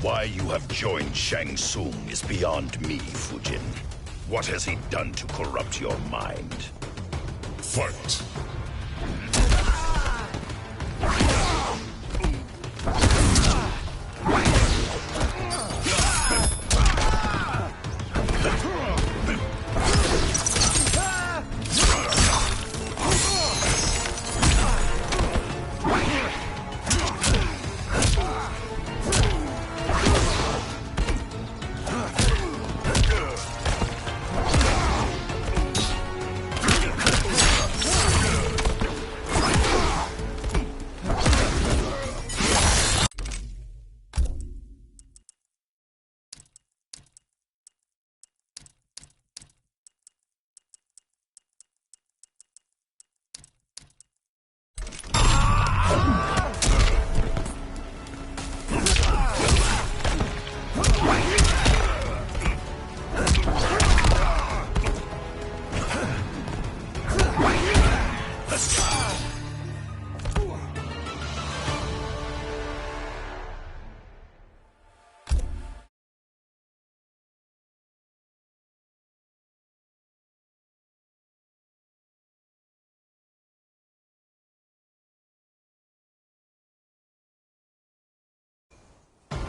Why you have joined Shang Tsung is beyond me, Fujin. What has he done to corrupt your mind? Fight!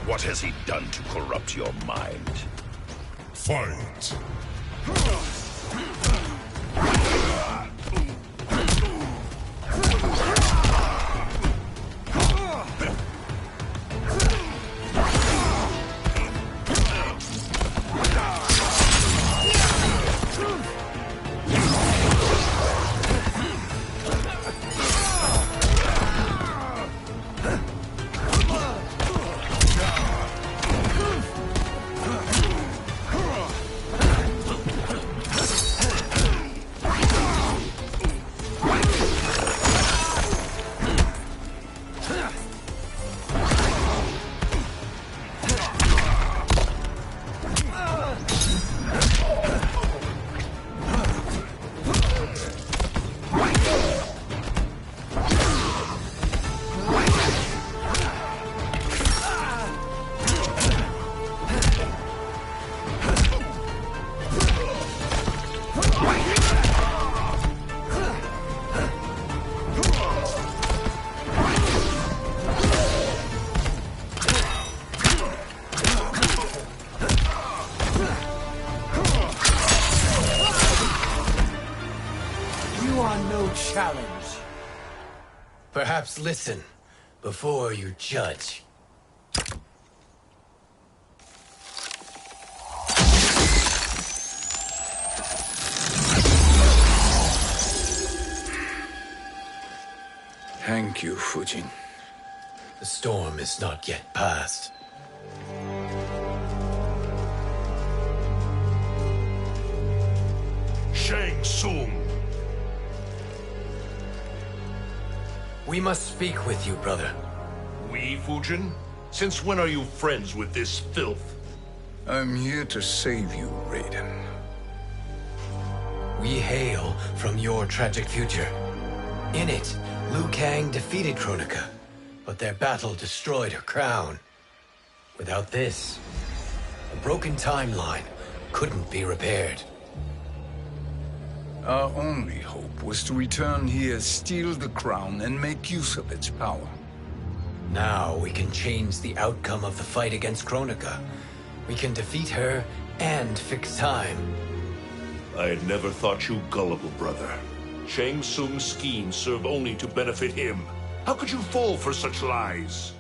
What has he done to corrupt your mind? Fight! challenge. Perhaps listen before you judge. Thank you, Fujin. The storm is not yet past. Shang Tsung! We must speak with you, brother. We, Fujin? Since when are you friends with this filth? I'm here to save you, Raiden. We hail from your tragic future. In it, Liu Kang defeated Kronika, but their battle destroyed her crown. Without this, a broken timeline couldn't be repaired. Our only hope was to return here, steal the crown, and make use of its power. Now we can change the outcome of the fight against Kronika. We can defeat her and fix time. I had never thought you gullible, brother. Shang Tsung's schemes serve only to benefit him. How could you fall for such lies?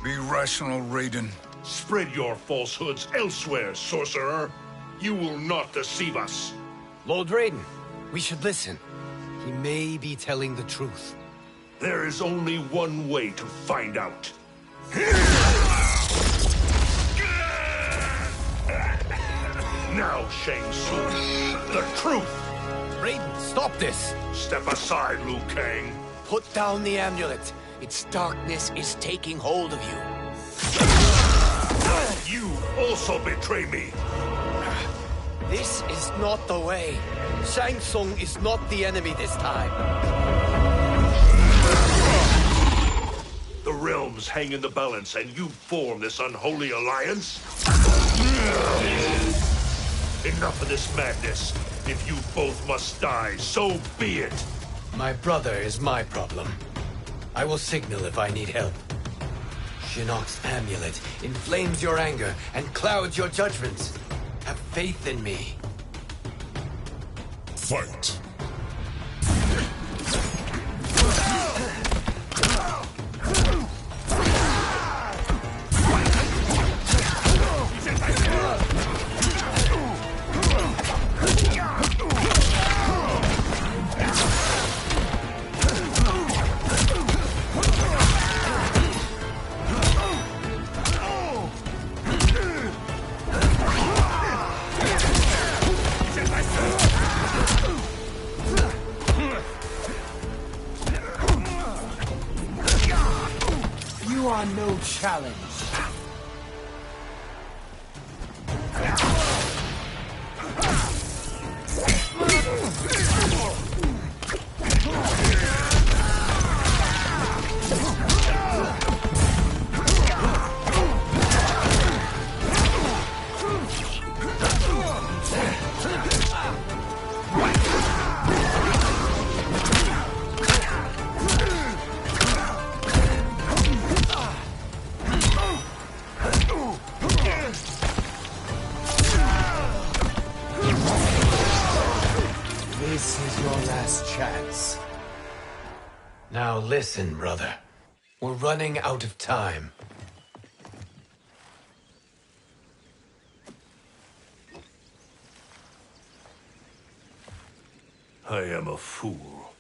Be rational, Raiden. Spread your falsehoods elsewhere, sorcerer. You will not deceive us. Lord Raiden, we should listen. He may be telling the truth. There is only one way to find out. Now, Shang Tsung, the truth! Raiden, stop this! Step aside, Liu Kang. Put down the amulet. Its darkness is taking hold of you. You also betray me. This is not the way. Shang Tsung is not the enemy this time. The realms hang in the balance, and you form this unholy alliance? Enough of this madness. If you both must die, so be it. My brother is my problem. I will signal if I need help. Shinnok's amulet inflames your anger and clouds your judgments. Have faith in me. Fight. You are no challenge. This is your last chance. Now listen, brother. We're running out of time. I am a fool.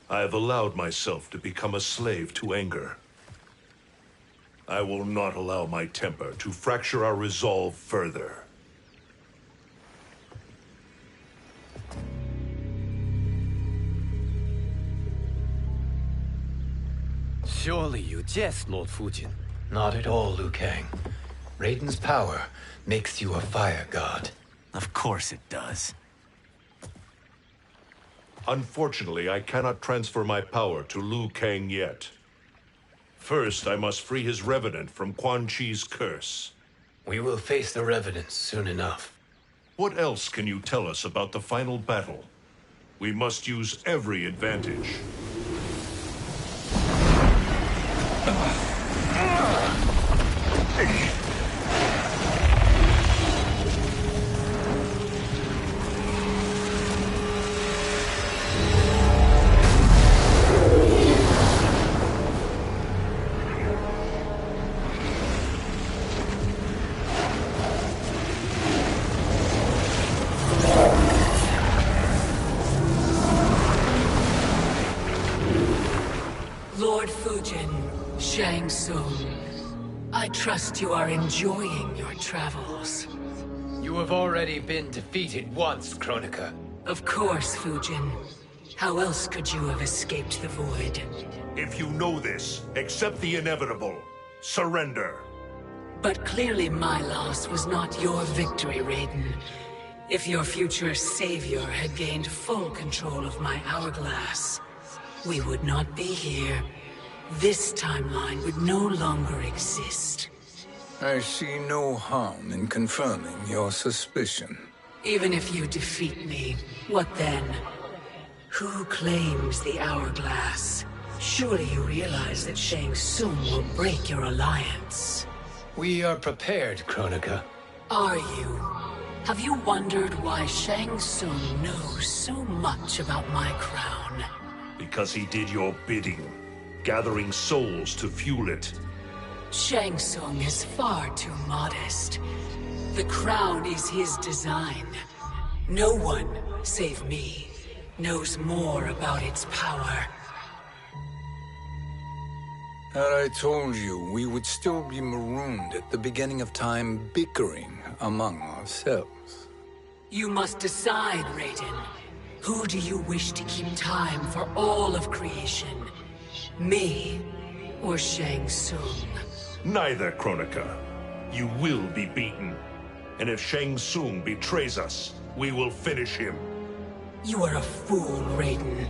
I have allowed myself to become a slave to anger. I will not allow my temper to fracture our resolve further. Surely you jest, Lord Fujin. Not at all, Liu Kang. Raiden's power makes you a fire god. Of course it does. Unfortunately, I cannot transfer my power to Liu Kang yet. First, I must free his revenant from Quan Chi's curse. We will face the revenants soon enough. What else can you tell us about the final battle? We must use every advantage. Fujin, Shang Tsung. I trust you are enjoying your travels. You have already been defeated once, Kronika. Of course, Fujin. How else could you have escaped the void? If you know this, accept the inevitable. Surrender. But clearly my loss was not your victory, Raiden. If your future savior had gained full control of my hourglass, we would not be here. This timeline would no longer exist. I see no harm in confirming your suspicion. Even if you defeat me, what then? Who claims the hourglass? Surely you realize that Shang Tsung will break your alliance. We are prepared, Kronika. Are you? Have you wondered why Shang Tsung knows so much about my crown? Because he did your bidding, gathering souls to fuel it. Shang Tsung is far too modest. The crown is his design. No one, save me, knows more about its power. Had I told you, we would still be marooned at the beginning of time, bickering among ourselves. You must decide, Raiden. Who do you wish to keep time for all of creation? Me or Shang Tsung? Neither, Kronika. You will be beaten. And if Shang Tsung betrays us, we will finish him. You are a fool, Raiden.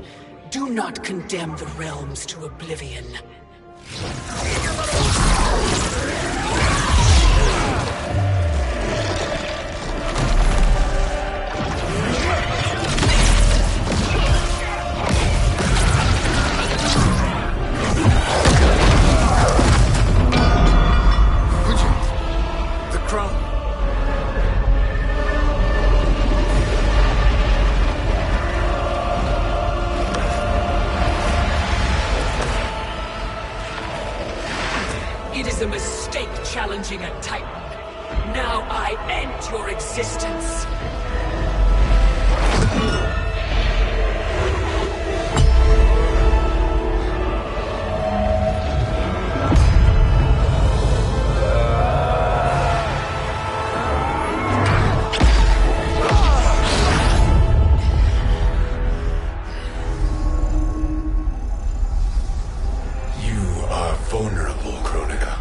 Do not condemn the realms to oblivion. The crown. It is a mistake challenging a Titan. Now I end your existence. You are vulnerable, Kronika.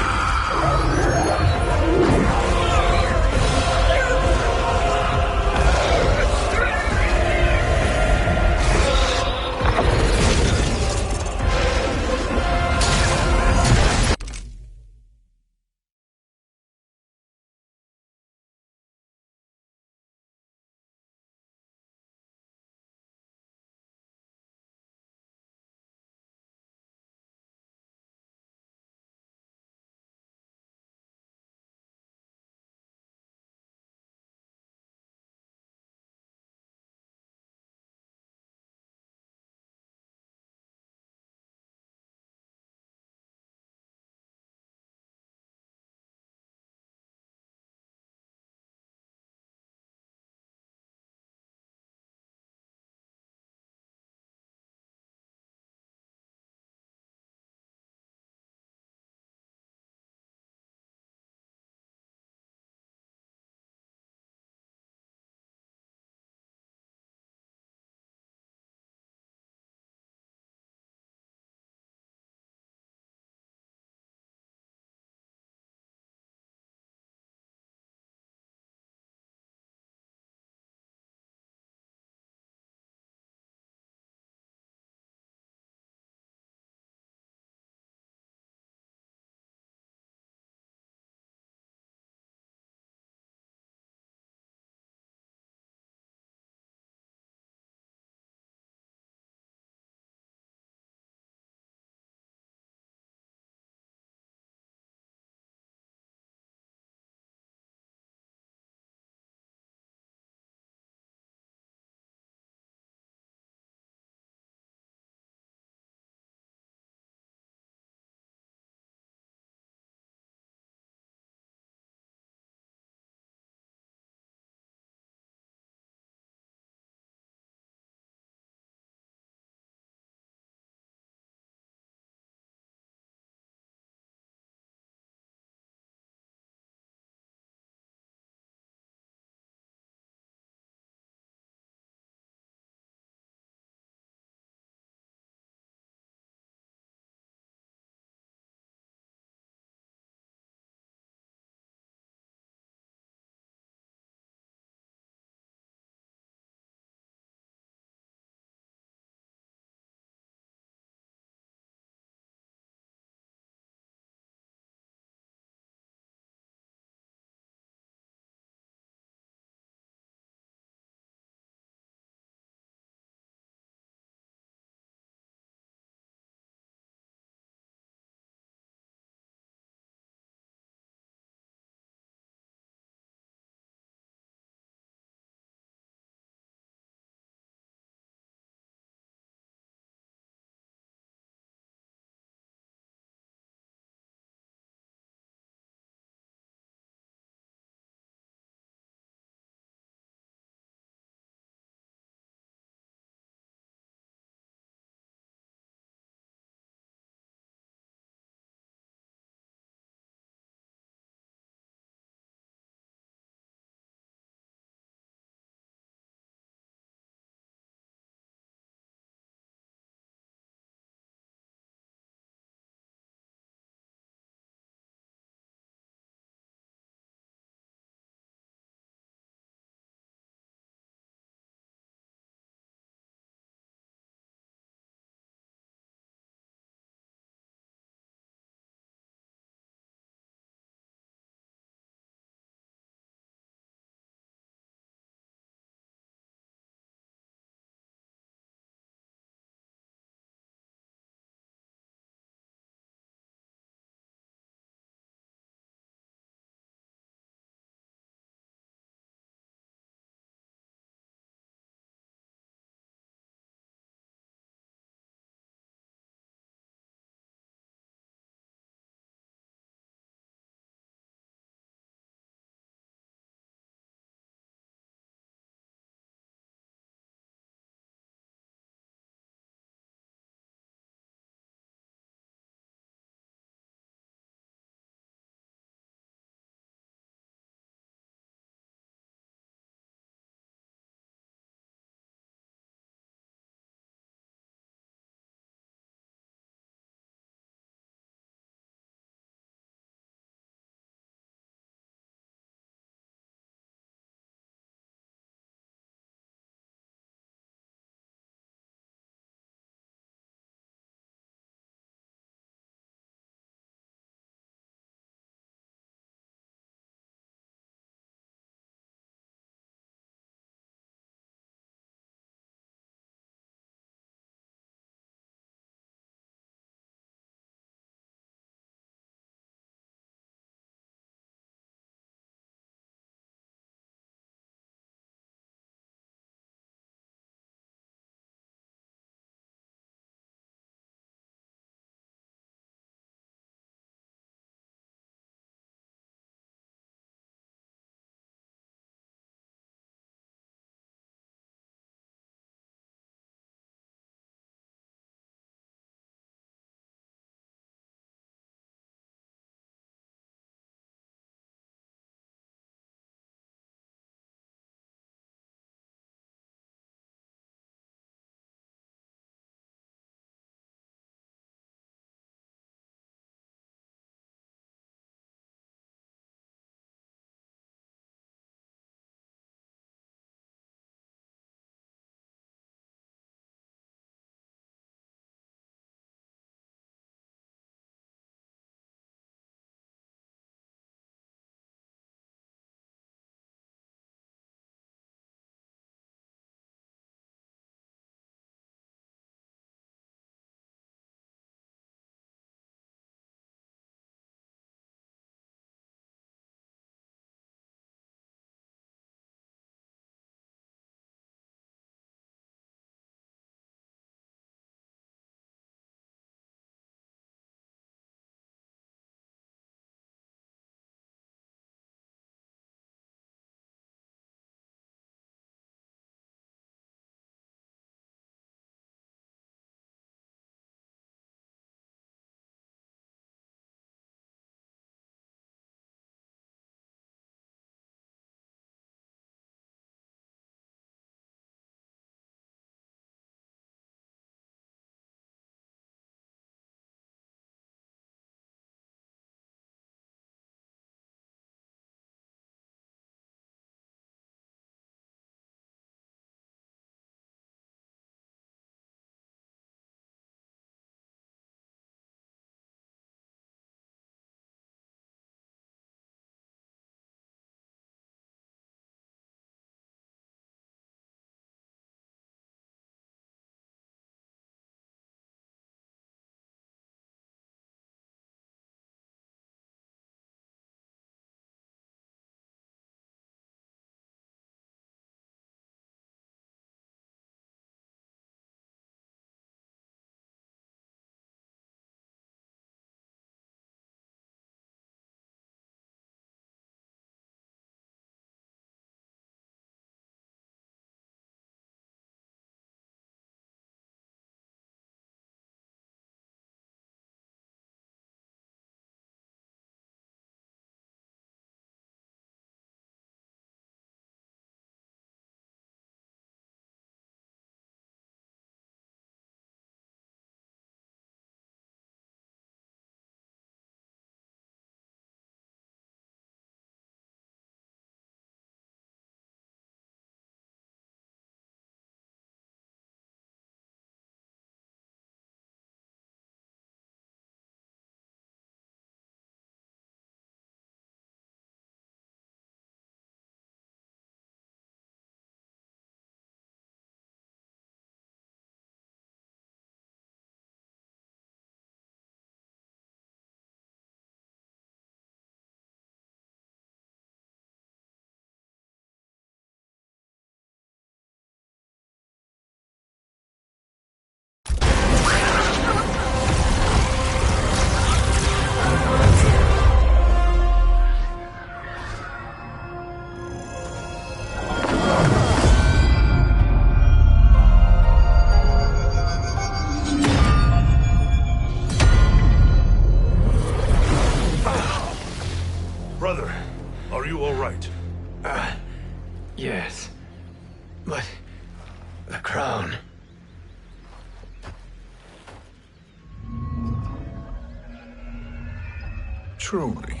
Truly,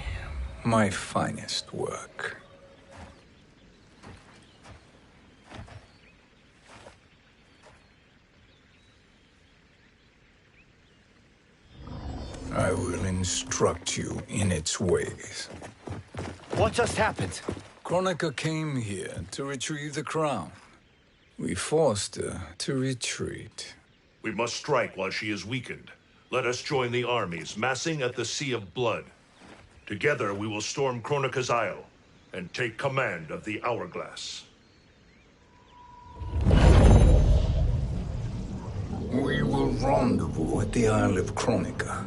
my finest work. I will instruct you in its ways. What just happened? Kronika came here to retrieve the crown. We forced her to retreat. We must strike while she is weakened. Let us join the armies, massing at the Sea of Blood. Together we will storm Kronika's Isle and take command of the Hourglass. We will rendezvous at the Isle of Kronika.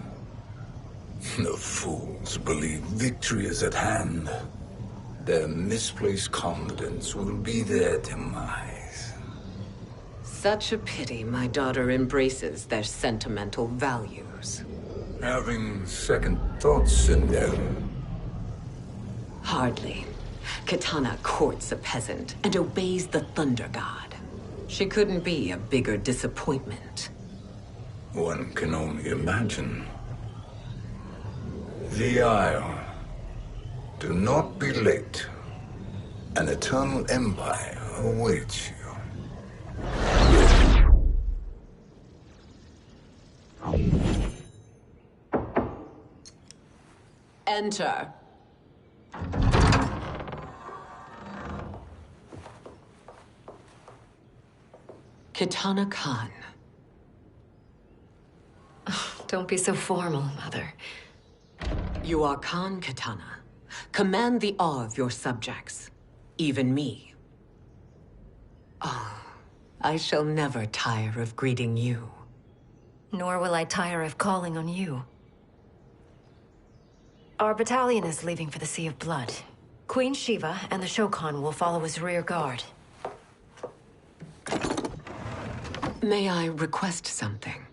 The fools believe victory is at hand. Their misplaced confidence will be their demise. Such a pity my daughter embraces their sentimental values. Having second thoughts, Sindel? Hardly. Kitana courts a peasant and obeys the Thunder God. She couldn't be a bigger disappointment. One can only imagine. The Isle. Do not be late. An eternal empire awaits you. Enter. Kitana Khan. Don't be so formal, Mother. You are Khan Kitana. Command the awe of your subjects. Even me. Oh, I shall never tire of greeting you. Nor will I tire of calling on you. Our battalion is leaving for the Sea of Blood. Queen Shiva and the Shokan will follow as rear guard. May I request something?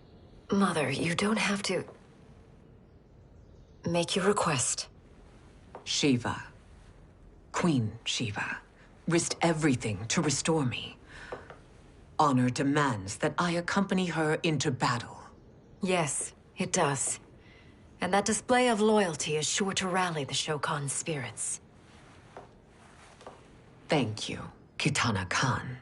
Mother, you don't have to... Make your request. Shiva. Queen Shiva. Risked everything to restore me. Honor demands that I accompany her into battle. Yes, it does. And that display of loyalty is sure to rally the Shokan's spirits. Thank you, Kitana Khan.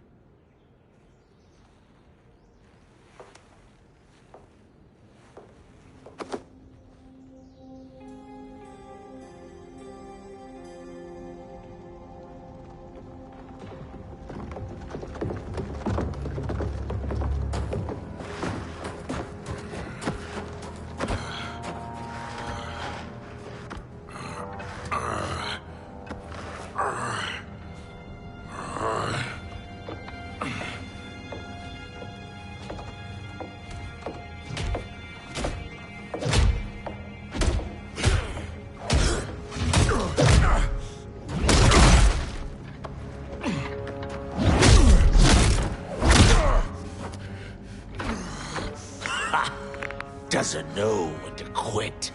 Doesn't know when to quit.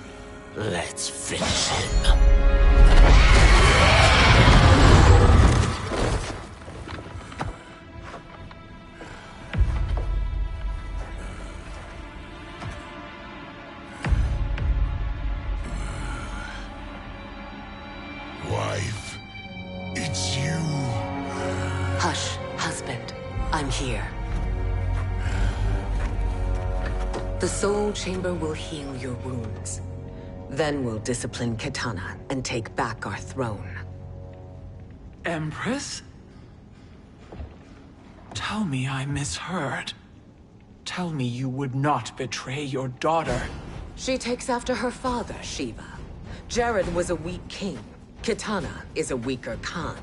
Let's finish him. Wife, it's you. Hush, husband. I'm here. The Soul Chamber will heal your wounds. Then we'll discipline Kitana and take back our throne. Empress? Tell me I misheard. Tell me you would not betray your daughter. She takes after her father, Shiva. Jared was a weak king. Kitana is a weaker Khan.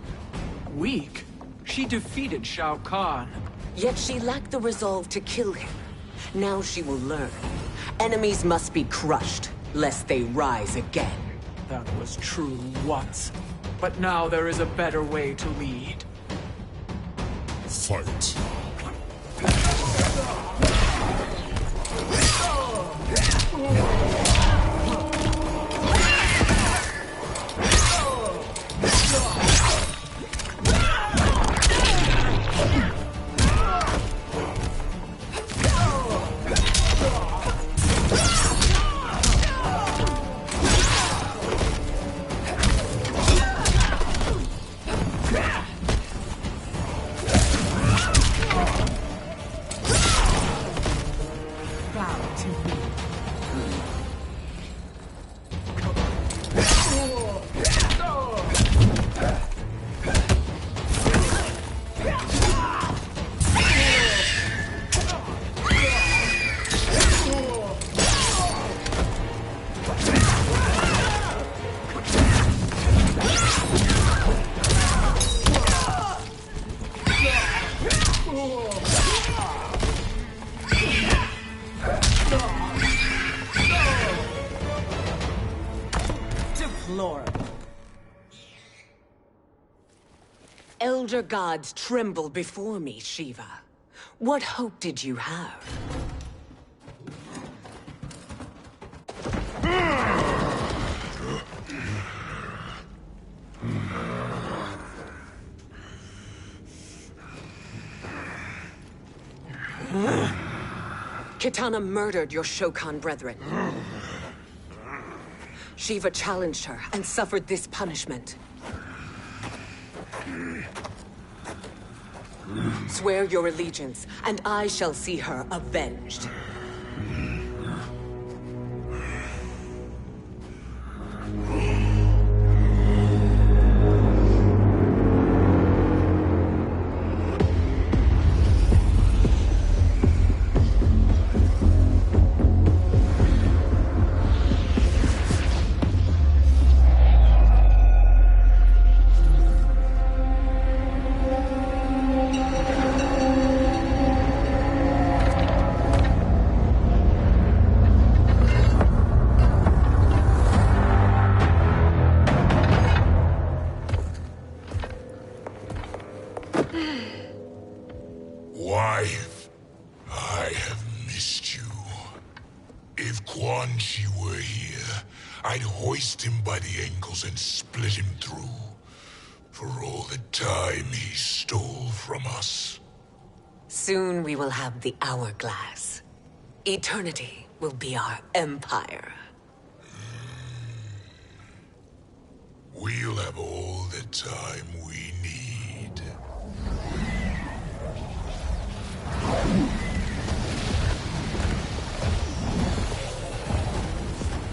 Weak? She defeated Shao Kahn. Yet she lacked the resolve to kill him. Now she will learn. Enemies must be crushed, lest they rise again. That was true once. But now there is a better way to lead. Fight. deplorable. Elder gods tremble before me, Shiva. What hope did you have? Kitana murdered your Shokan brethren. Shiva challenged her and suffered this punishment. Swear your allegiance, and I shall see her avenged. Wife, I have missed you. If Quan Chi were here, I'd hoist him by the ankles and split him through. For all the time he stole from us. Soon we will have the hourglass. Eternity will be our empire. We'll have all the time we need.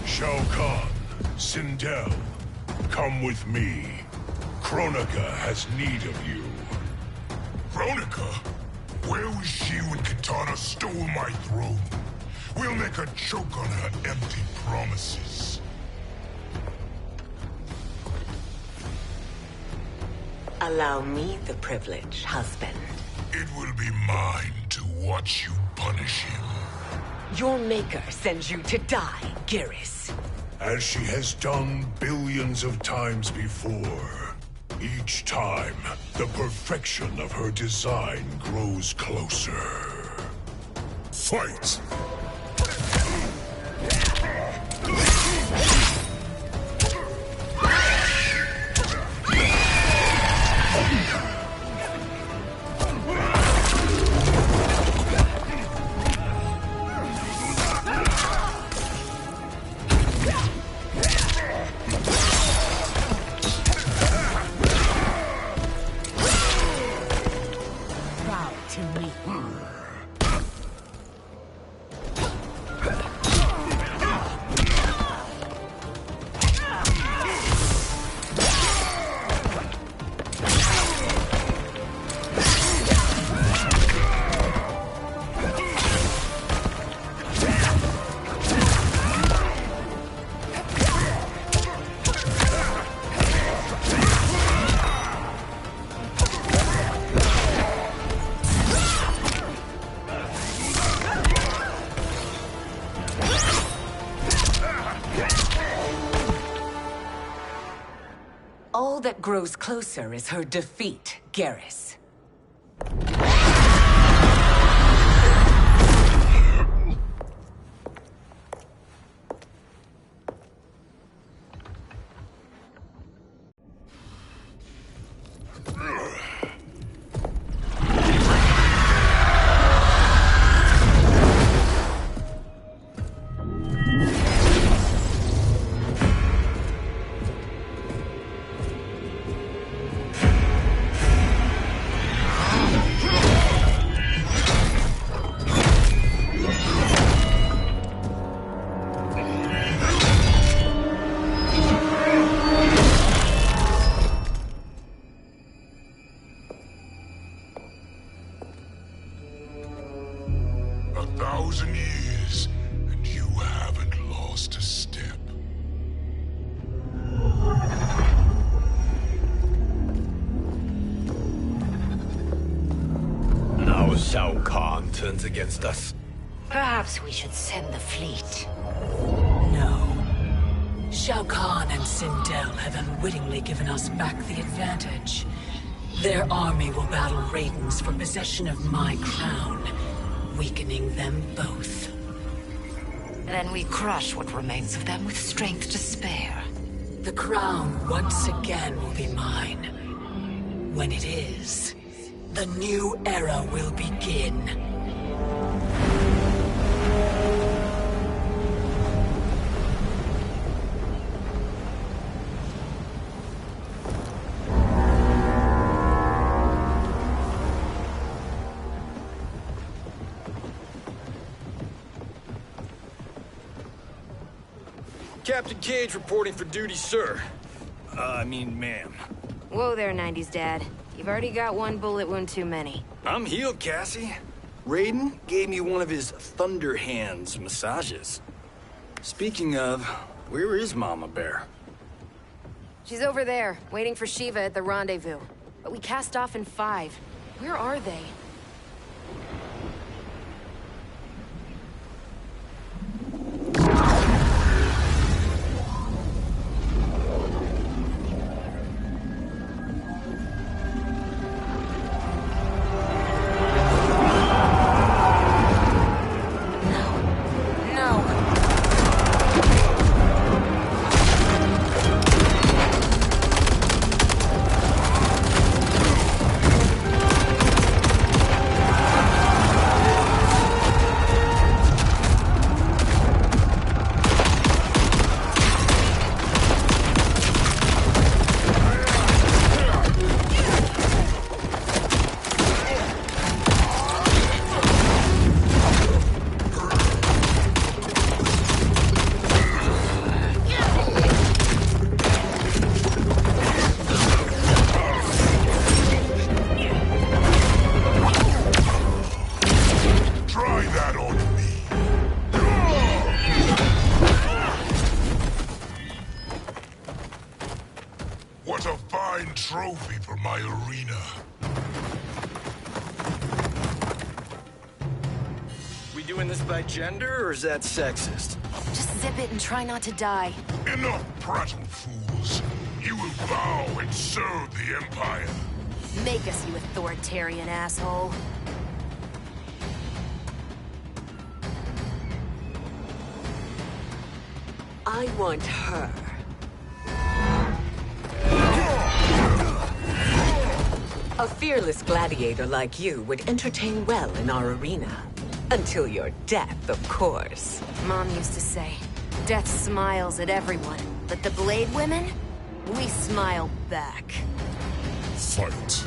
Shao Kahn, Sindel, come with me. Kronika has need of you. Kronika? Where was she when Kitana stole my throne? We'll make her choke on her empty promises. Allow me the privilege, husband. It will be mine to watch you punish him. Your maker sends you to die, Geras. As she has done billions of times before. Each time, the perfection of her design grows closer. Fight! All that grows closer is her defeat, Geras. Shao Kahn turns against us. Perhaps we should send the fleet. No. Shao Kahn and Sindel have unwittingly given us back the advantage. Their army will battle Raidens for possession of my crown, weakening them both. Then we crush what remains of them with strength to spare. The crown once again will be mine. When it is, the new era will begin. Captain Cage reporting for duty, sir. Ma'am. Whoa there, 90s dad. You've already got one bullet wound too many. I'm healed, Cassie. Raiden gave me one of his Thunder Hands massages. Speaking of, where is Mama Bear? She's over there, waiting for Shiva at the rendezvous. But we cast off in 5. Where are they? Trophy for my arena. We doing this by gender, or is that sexist? Just zip it and try not to die. Enough prattle, fools. You will bow and serve the Empire. Make us, you authoritarian asshole. I want her. A fearless gladiator like you would entertain well in our arena. Until your death, of course. Mom used to say, death smiles at everyone, but the Blade women, we smile back. Fight.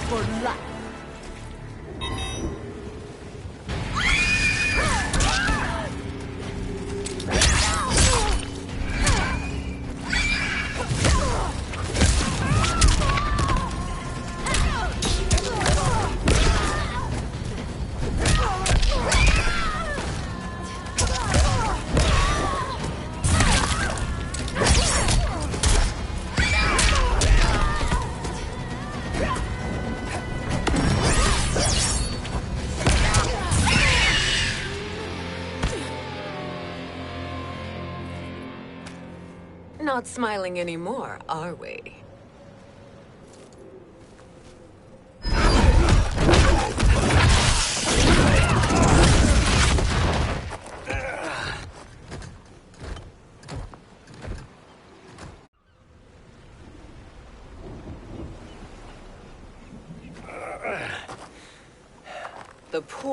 For life. Not smiling anymore, are we?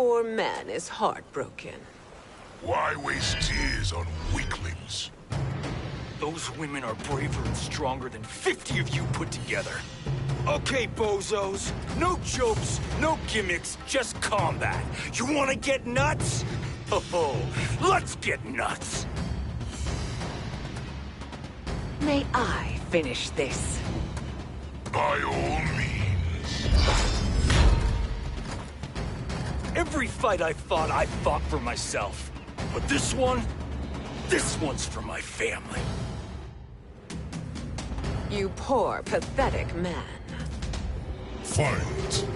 poor man is heartbroken. Why waste tears on weaklings? Those women are braver and stronger than 50 of you put together. Okay, bozos. No jokes, no gimmicks, just combat. You wanna get nuts? Oh, let's get nuts! May I finish this? By all means. Every fight I fought for myself. But this one's for my family. You poor, pathetic man. Fight.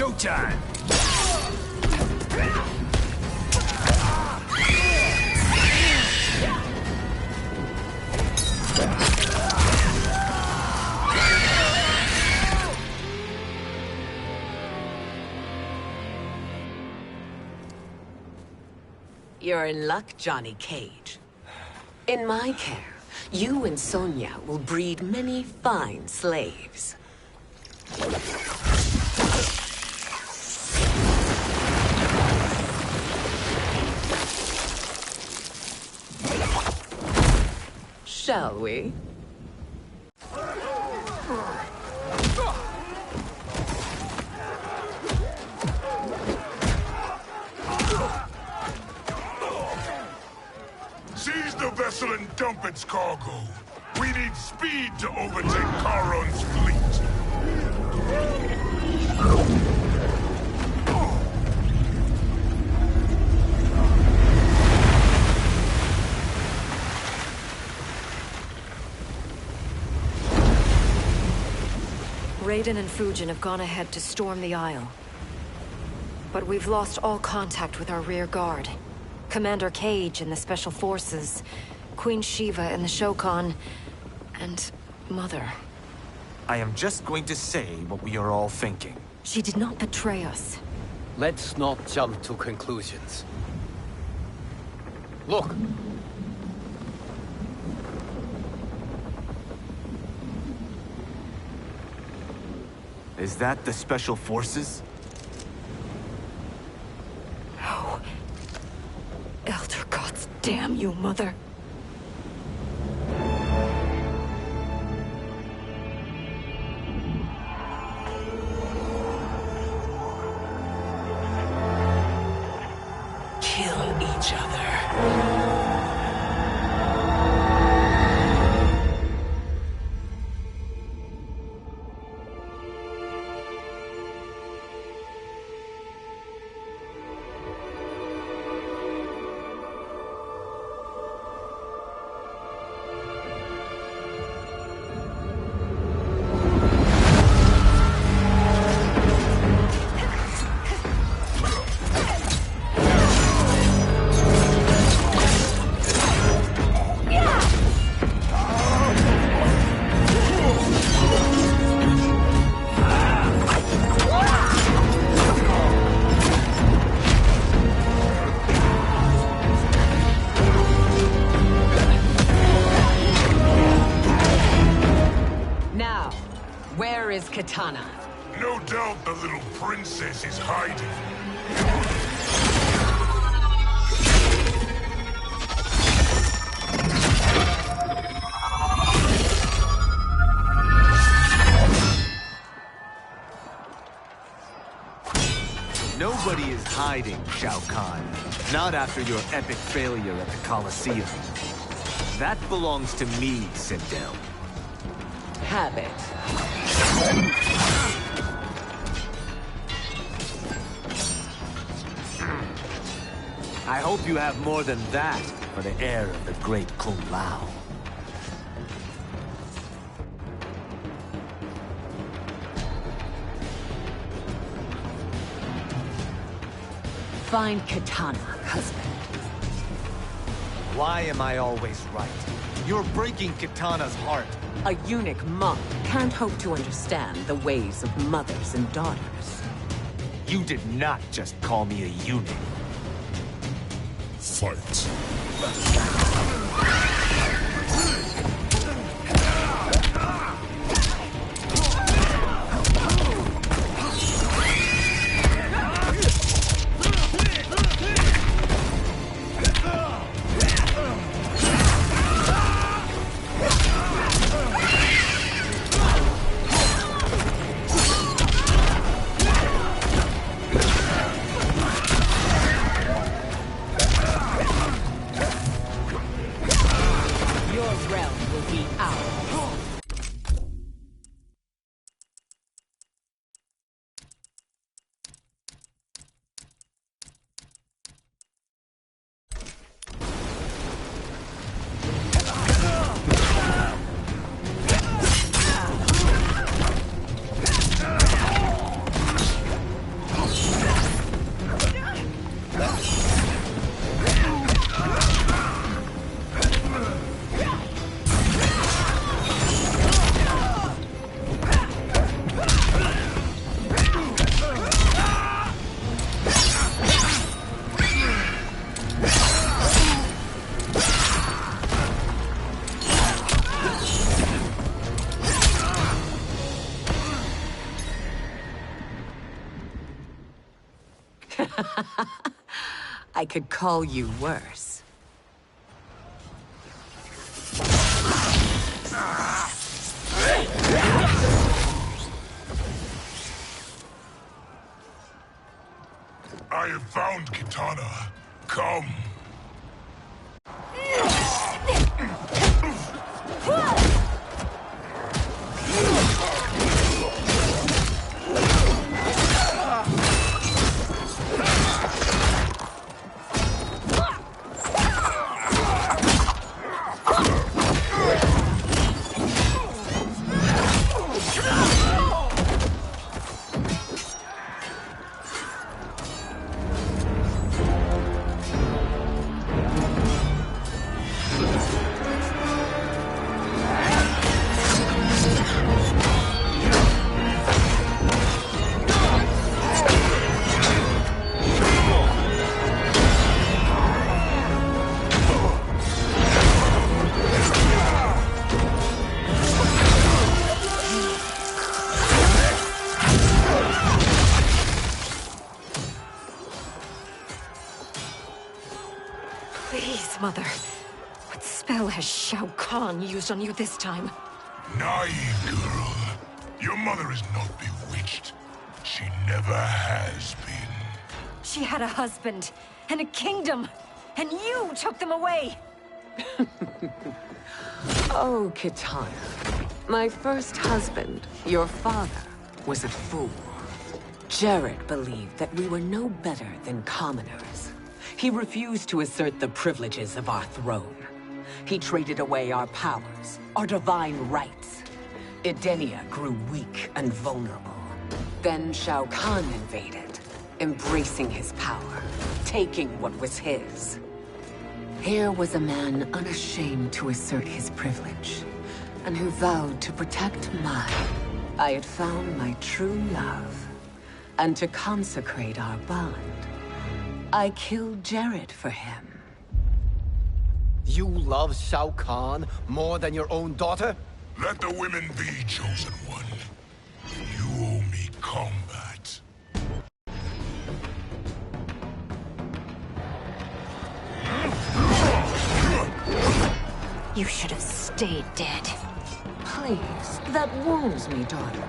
Showtime! You're in luck, Johnny Cage. In my care, you and Sonia will breed many fine slaves. Shall we? Seize the vessel and dump its cargo. We need speed to overtake Charon's fleet. Raiden and Fujin have gone ahead to storm the Isle. But we've lost all contact with our rear guard. Commander Cage and the Special Forces, Queen Shiva and the Shokan, and Mother. I am just going to say what we are all thinking. She did not betray us. Let's not jump to conclusions. Look! Is that the Special Forces? No. Elder gods, damn you, Mother. Kill each other. Katana. No doubt the little princess is hiding. Nobody is hiding, Shao Kahn. Not after your epic failure at the Colosseum. That belongs to me, Sindel. Have it. I hope you have more than that for the heir of the great Kung Lao. Find Katana, husband. Why am I always right? You're breaking Katana's heart. A eunuch monk can't hope to understand the ways of mothers and daughters. You did not just call me a eunuch. Fight. I could call you worse. I have found Katana. Come. Please, Mother. What spell has Shao Kahn used on you this time? Naive girl. Your mother is not bewitched. She never has been. She had a husband and a kingdom, and you took them away! Oh, Katana. My first husband, your father, was a fool. Jared believed that we were no better than commoners. He refused to assert the privileges of our throne. He traded away our powers, our divine rights. Edenia grew weak and vulnerable. Then Shao Kahn invaded, embracing his power, taking what was his. Here was a man unashamed to assert his privilege, and who vowed to protect mine. I had found my true love, and to consecrate our bond, I killed Jared for him. You love Shao Kahn more than your own daughter? Let the women be, chosen one. You owe me combat. You should have stayed dead. Please, that wounds me, daughter.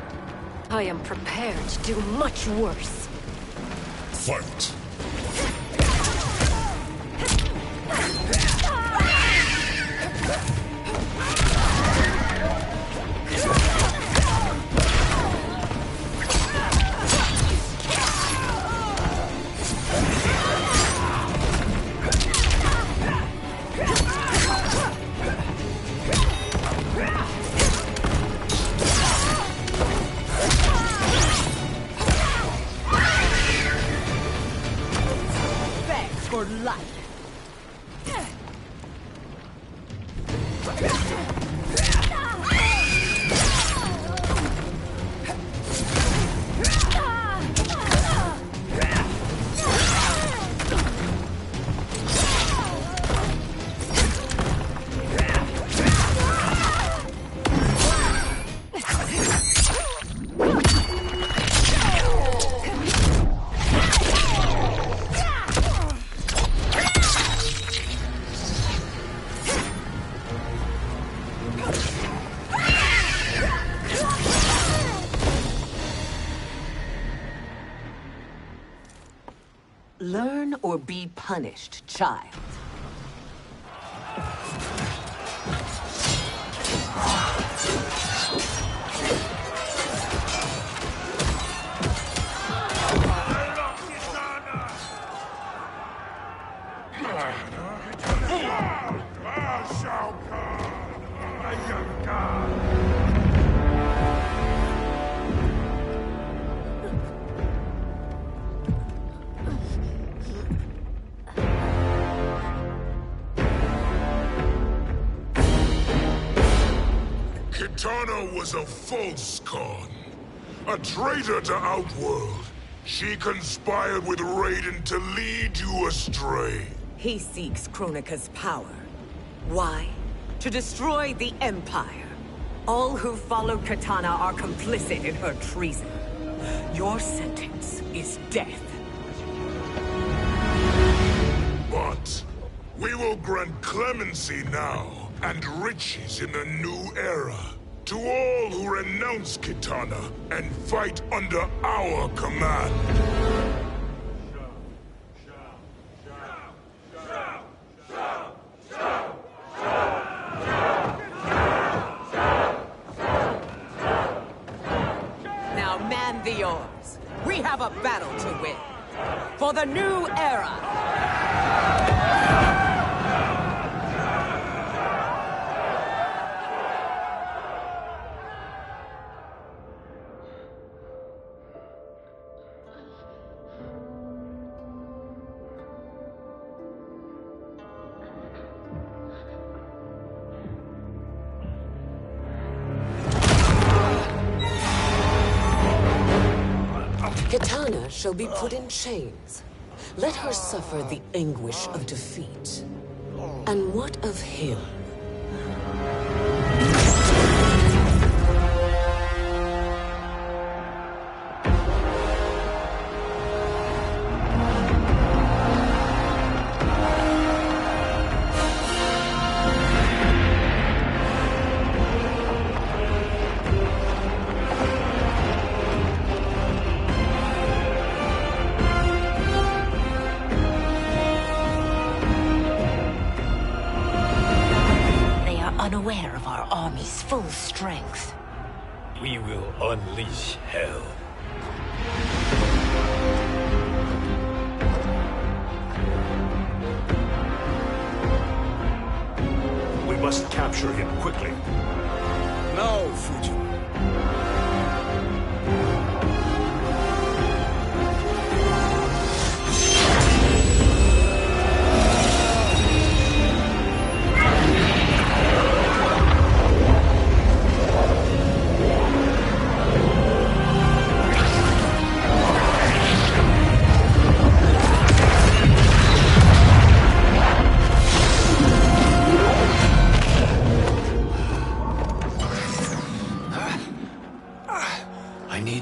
I am prepared to do much worse. Fight. Learn or be punished, child. Shao Kahn, my young god. Kitana was a false Khan, a traitor to Outworld. She conspired with Raiden to lead you astray. He seeks Kronika's power. Why? To destroy the Empire. All who follow Kitana are complicit in her treason. Your sentence is death. But we will grant clemency now and riches in the new era to all who renounce Kitana and fight under our command. Now man the oars. We have a battle to win. For the new era. Kitana shall be put in chains. Let her suffer the anguish of defeat. And what of him? Unaware of our army's full strength. We will unleash hell. We must capture him quickly. No, Fujin.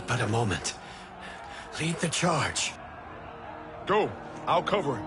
But a moment. Lead the charge. Go. I'll cover him.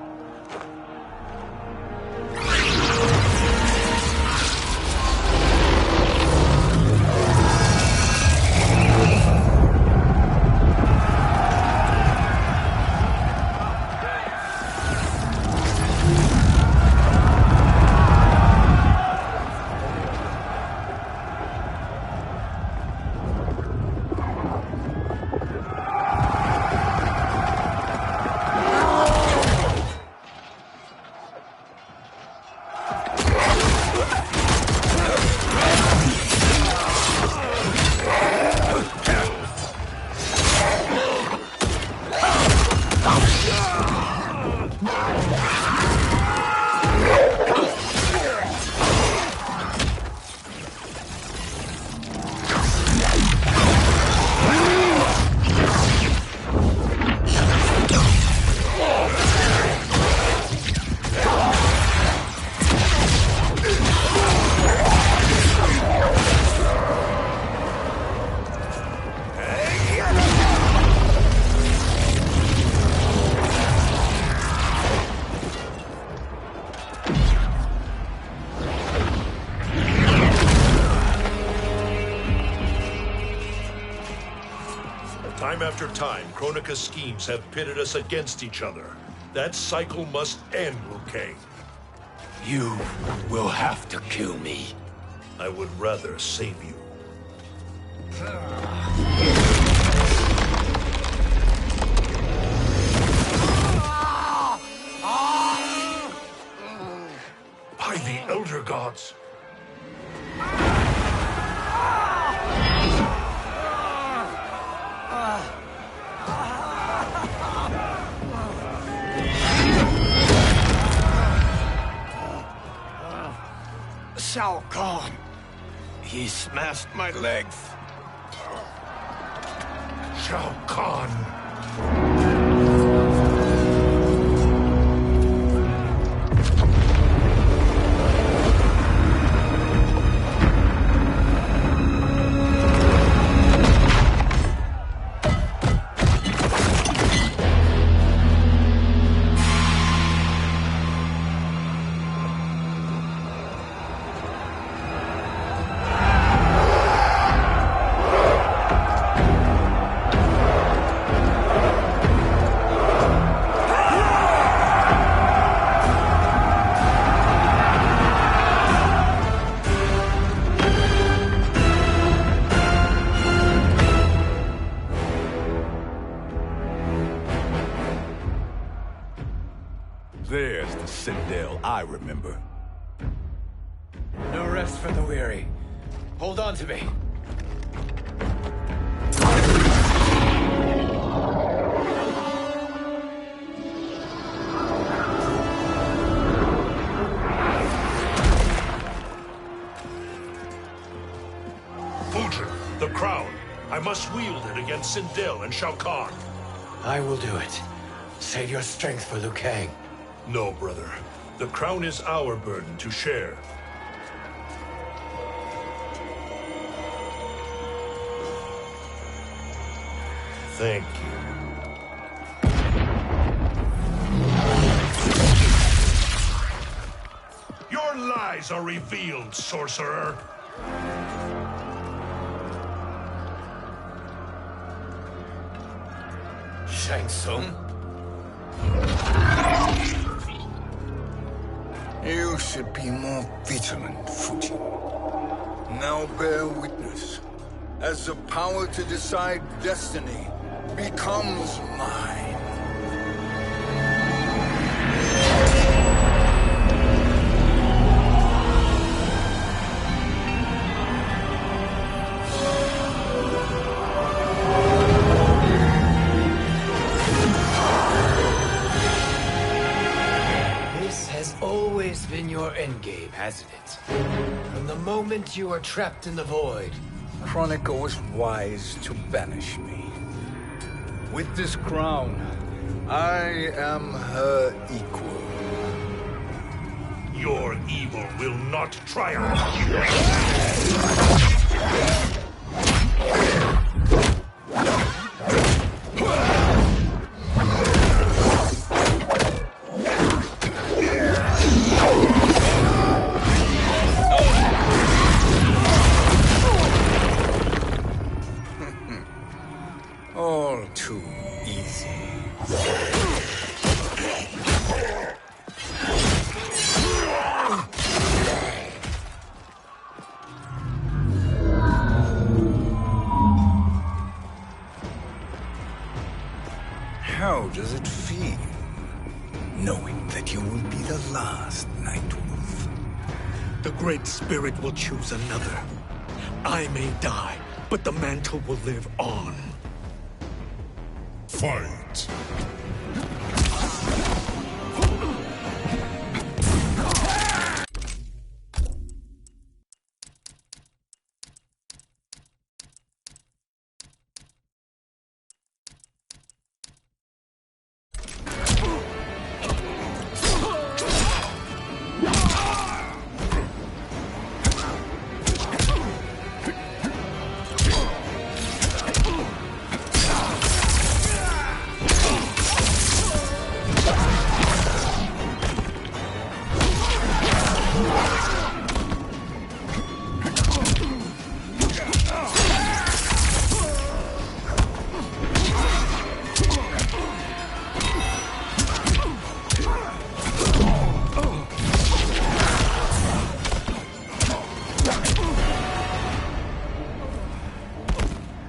Time after time, Kronika's schemes have pitted us against each other. That cycle must end, Liu Kang. You will have to kill me. I would rather save you. By the Elder Gods! Shao Kahn! He smashed my legs! Shao Kahn! There's the Citadel I remember. No rest for the weary. Hold on to me. Fujin, the crown. I must wield it against Sindel and Shao Kahn. I will do it. Save your strength for Liu Kang. No, brother. The crown is our burden to share. Thank you. Your lies are revealed, sorcerer. Shang Tsung? You should be more vigilant, Fujin. Now bear witness, as the power to decide destiny becomes mine. Been your endgame, hasn't it? From the moment you were trapped in the void. Kronika was wise to banish me. With this crown, I am her equal. Your evil will not triumph. All too easy. How does it feel, knowing that you will be the last Nightwolf? The Great Spirit will choose another. I may die, but the mantle will live on. Fight!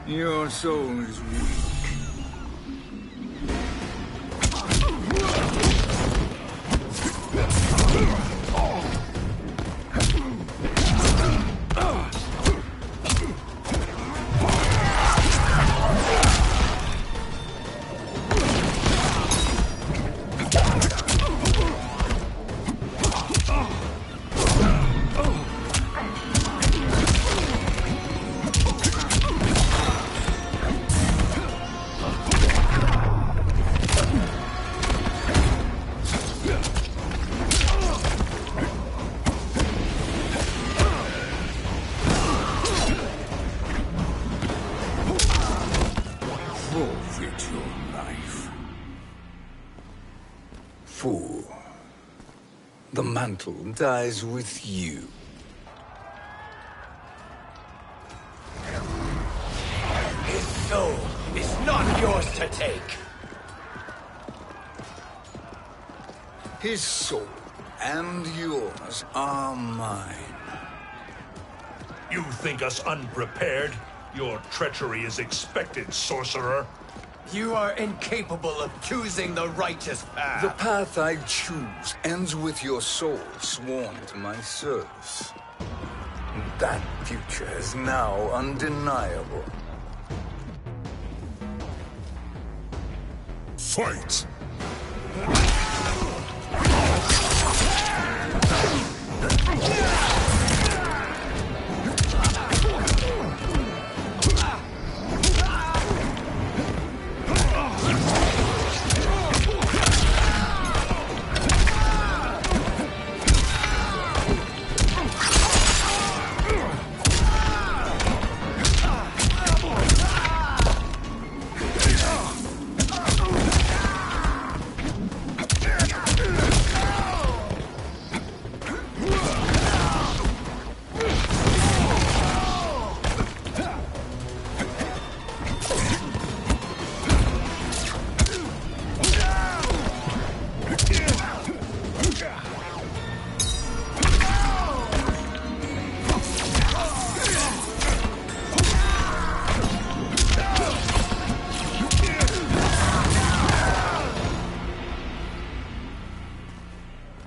Your soul is weak. Forfeit your life. Fool. The mantle dies with you. His soul is not yours to take. His soul and yours are mine. You think us unprepared? Your treachery is expected, sorcerer. You are incapable of choosing the righteous path. The path I choose ends with your soul sworn to my service. That future is now undeniable. Fight!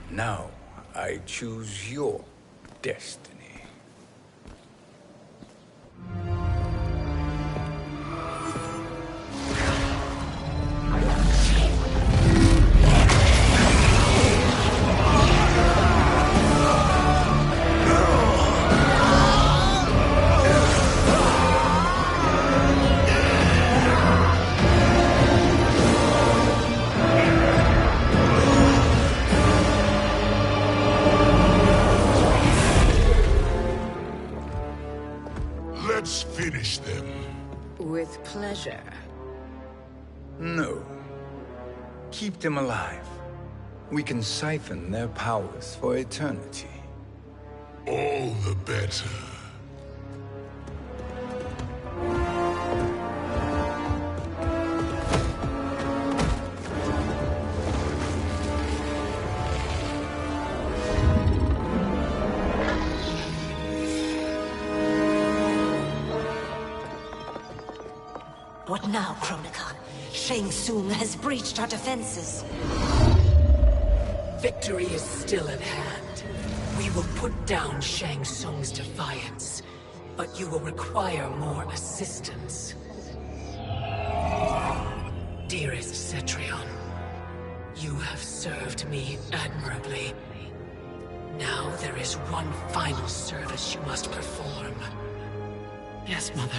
Now, I choose your destiny. Let's finish them. With pleasure. No. Keep them alive. We can siphon their powers for eternity. All the better. What now, Kronika? Shang Tsung has breached our defenses. Victory is still at hand. We will put down Shang Tsung's defiance, but you will require more assistance. Dearest Cetrion, you have served me admirably. Now there is one final service you must perform. Yes, Mother.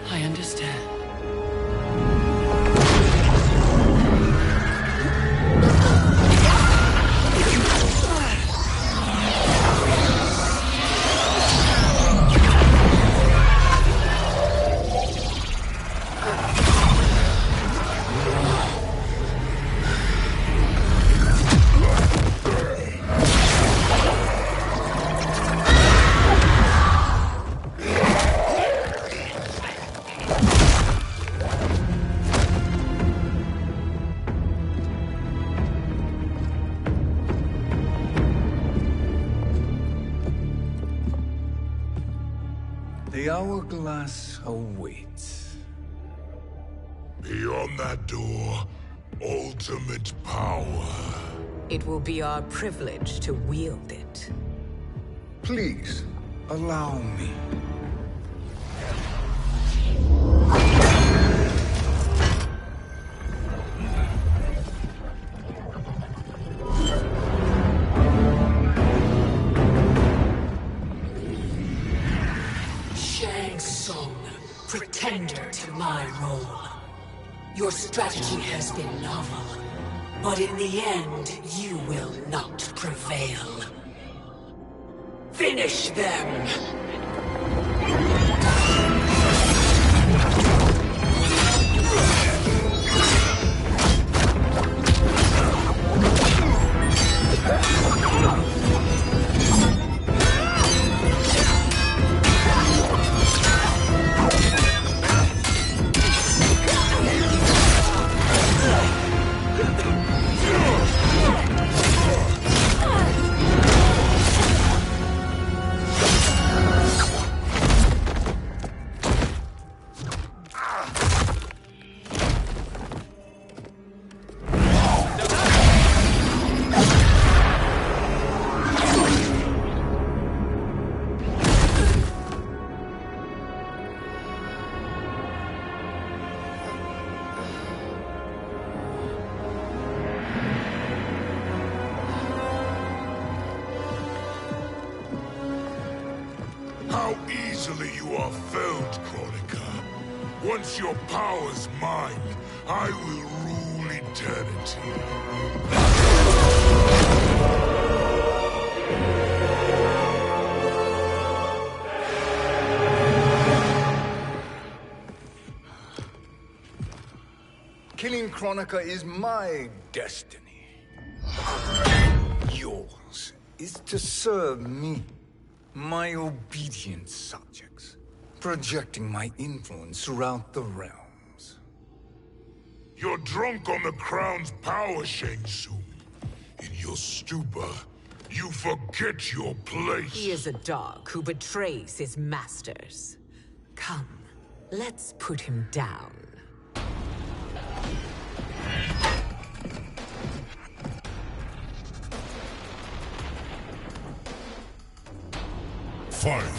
I understand. The hourglass awaits. Beyond that door, ultimate power. It will be our privilege to wield it. Please, allow me. Shang Tsung, pretender to my role. Your strategy has been novel, but in the end, you will not prevail. Finish them! How easily you are felled, Kronika. Once your power's mine, I will rule eternity. Killing Kronika is my destiny. Yours is to serve me, my obedient subjects, projecting my influence throughout the realms. You're drunk on the crown's power, Shang Tsung. In your stupor, you forget your place. He is a dog who betrays his masters. Come, let's put him down. Fight!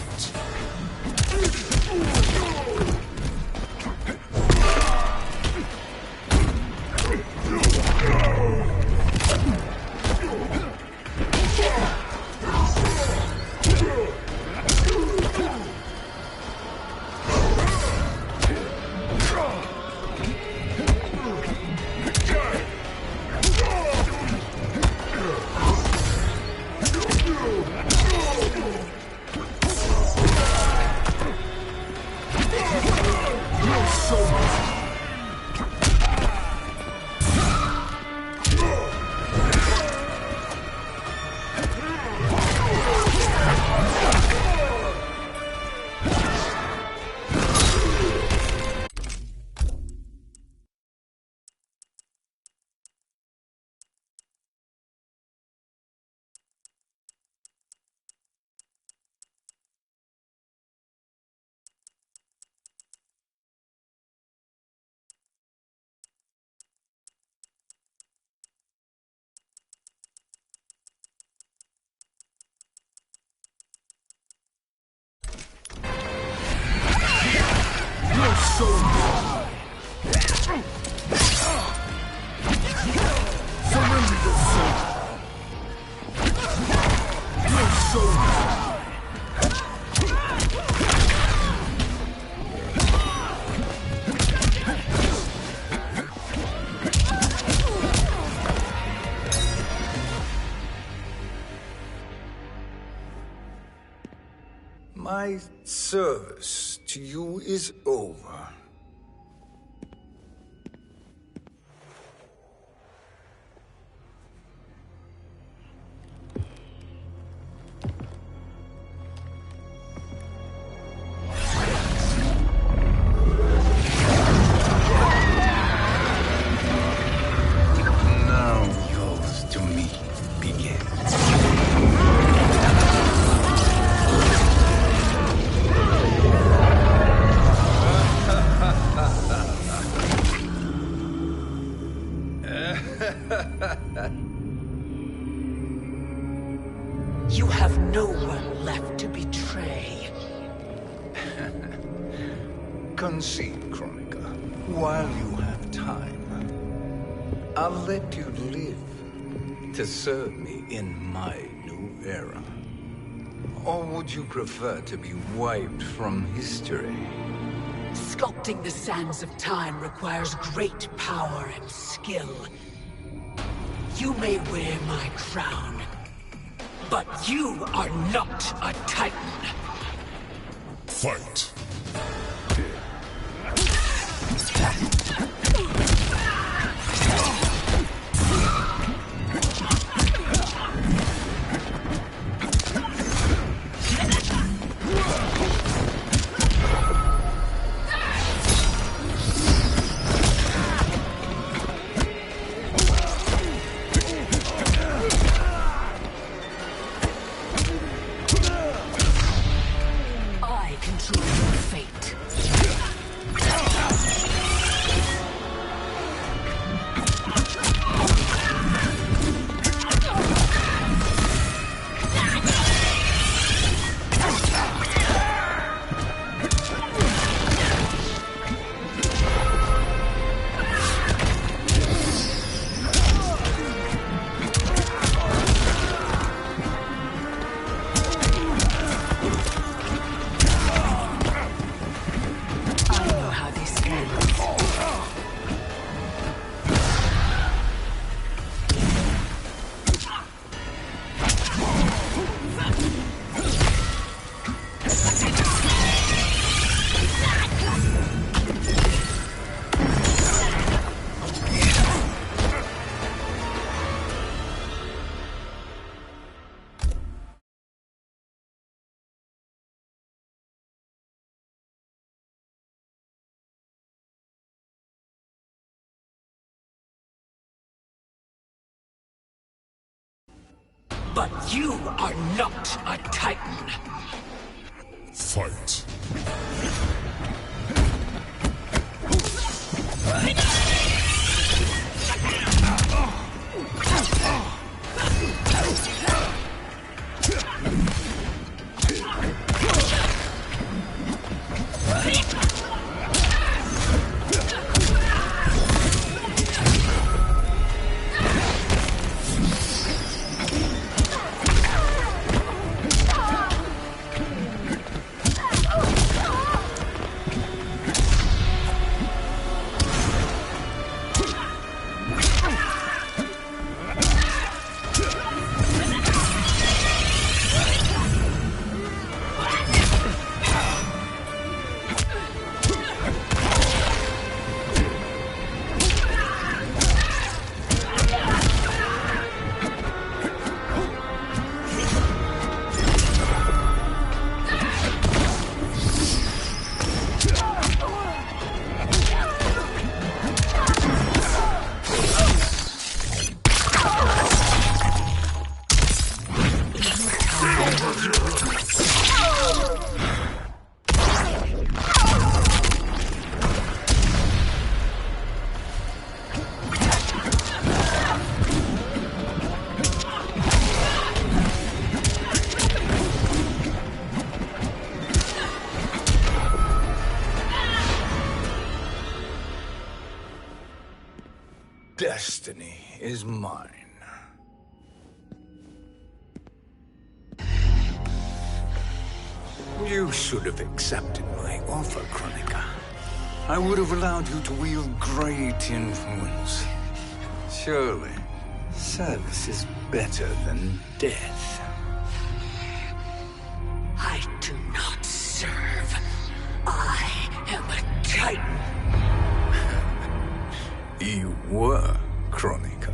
My service to you is over. Now yours to me begins. Concede, Chronica, while you have time. I'll let you live to serve me in my new era. Or would you prefer to be wiped from history? Sculpting the sands of time requires great power and skill. You may wear my crown, but you are not a Titan. Fight. I control your fate. I know how this ends. But you are not a Titan. Fight. Destiny is mine. You should have accepted my offer, Chronica. I would have allowed you to wield great influence. Surely, service is better than death. I do not serve. I am a Titan. You were, Chronica.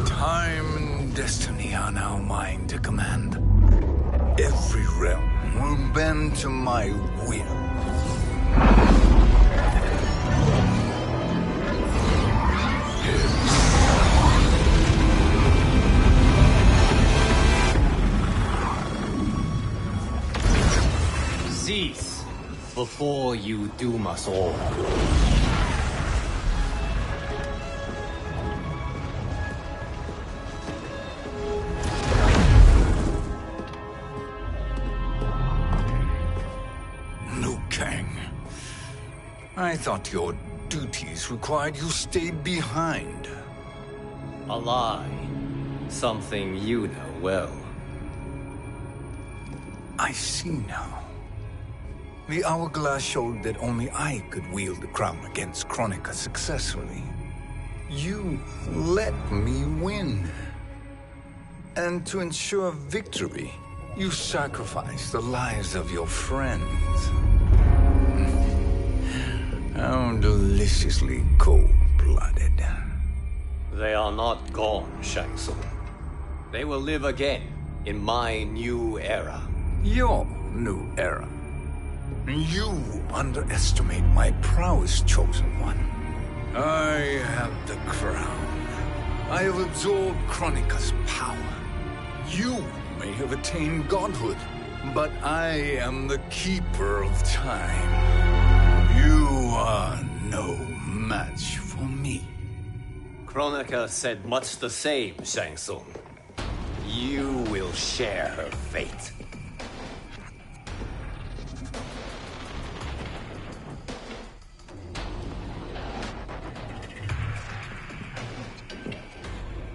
Time and destiny are now mine to command. Every realm will bend to my will. Cease before you doom us all. I thought your duties required you stay behind. A lie. Something you know well. I see now. The hourglass showed that only I could wield the crown against Kronika successfully. You let me win. And to ensure victory, you sacrificed the lives of your friends. How deliciously cold-blooded. They are not gone, Shang Tsung. They will live again in my new era. Your new era. You underestimate my prowess, Chosen One. I have the crown. I have absorbed Kronika's power. You may have attained godhood, but I am the keeper of time. You are no match for me. Kronika said much the same, Shang Tsung. You will share her fate.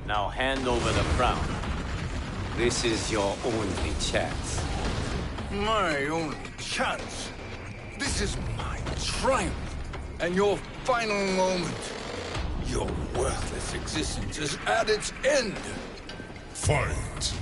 Now hand over the crown. This is your only chance. My only chance? This is my triumph, and your final moment. Your worthless existence is at its end. Fight!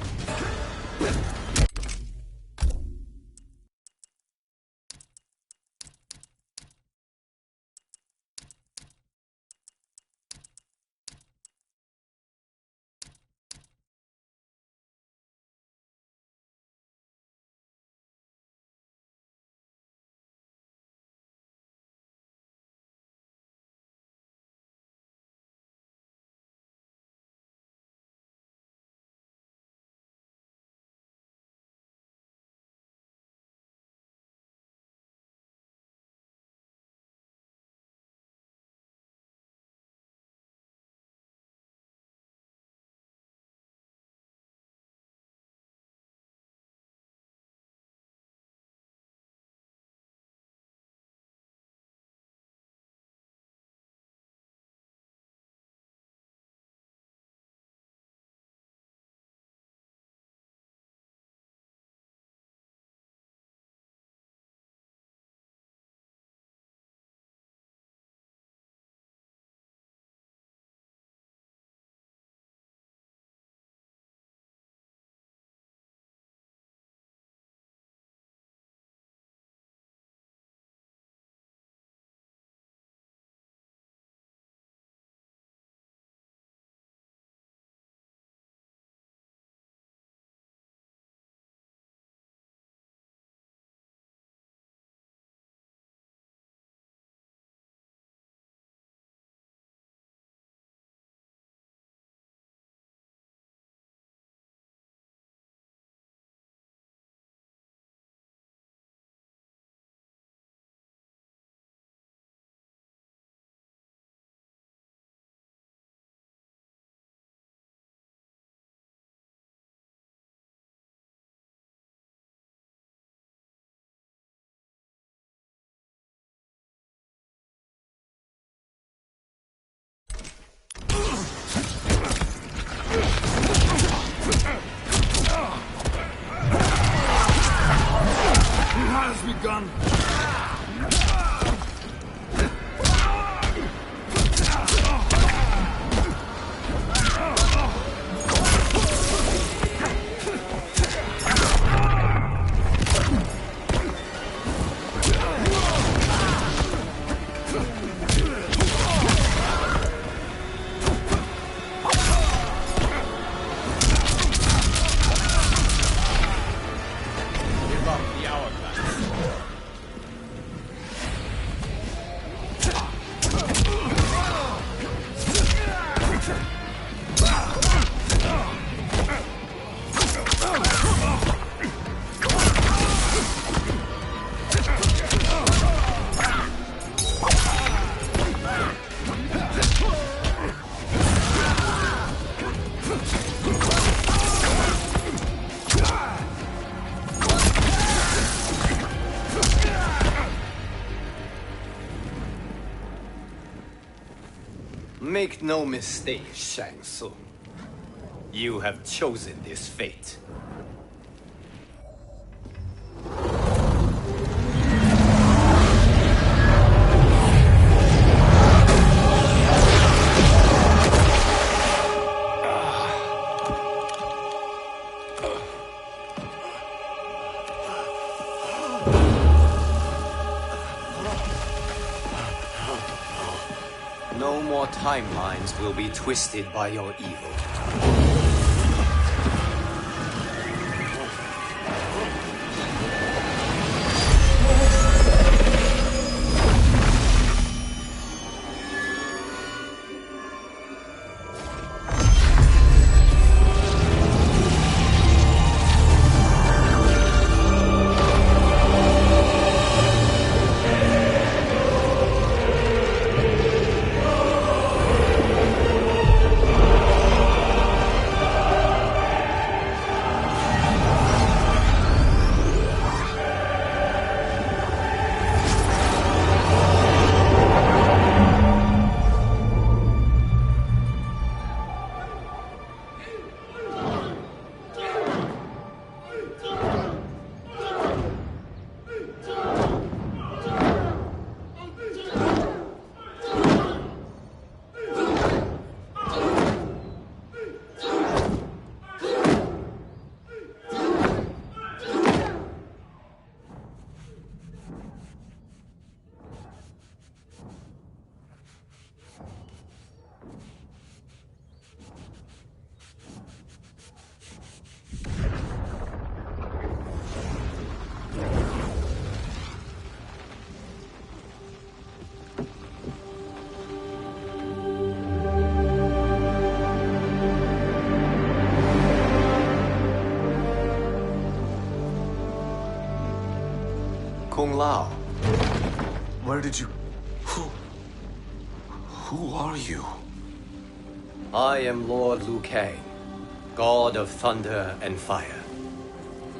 Make no mistake, Shang Tsung. You have chosen this fate. No more timelines will be twisted by your evil. Kung Lao. Where did you... Who are you? I am Lord Liu Kang, God of Thunder and Fire.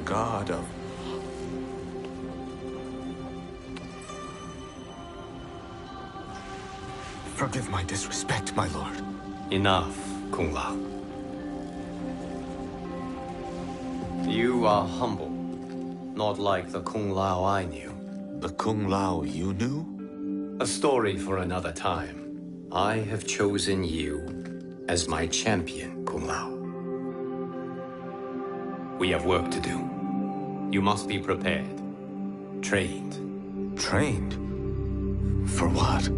God of... Forgive my disrespect, my lord. Enough, Kung Lao. You are humble, not like the Kung Lao I knew. The Kung Lao you knew? A story for another time. I have chosen you as my champion, Kung Lao. We have work to do. You must be prepared. Trained. Trained? For what?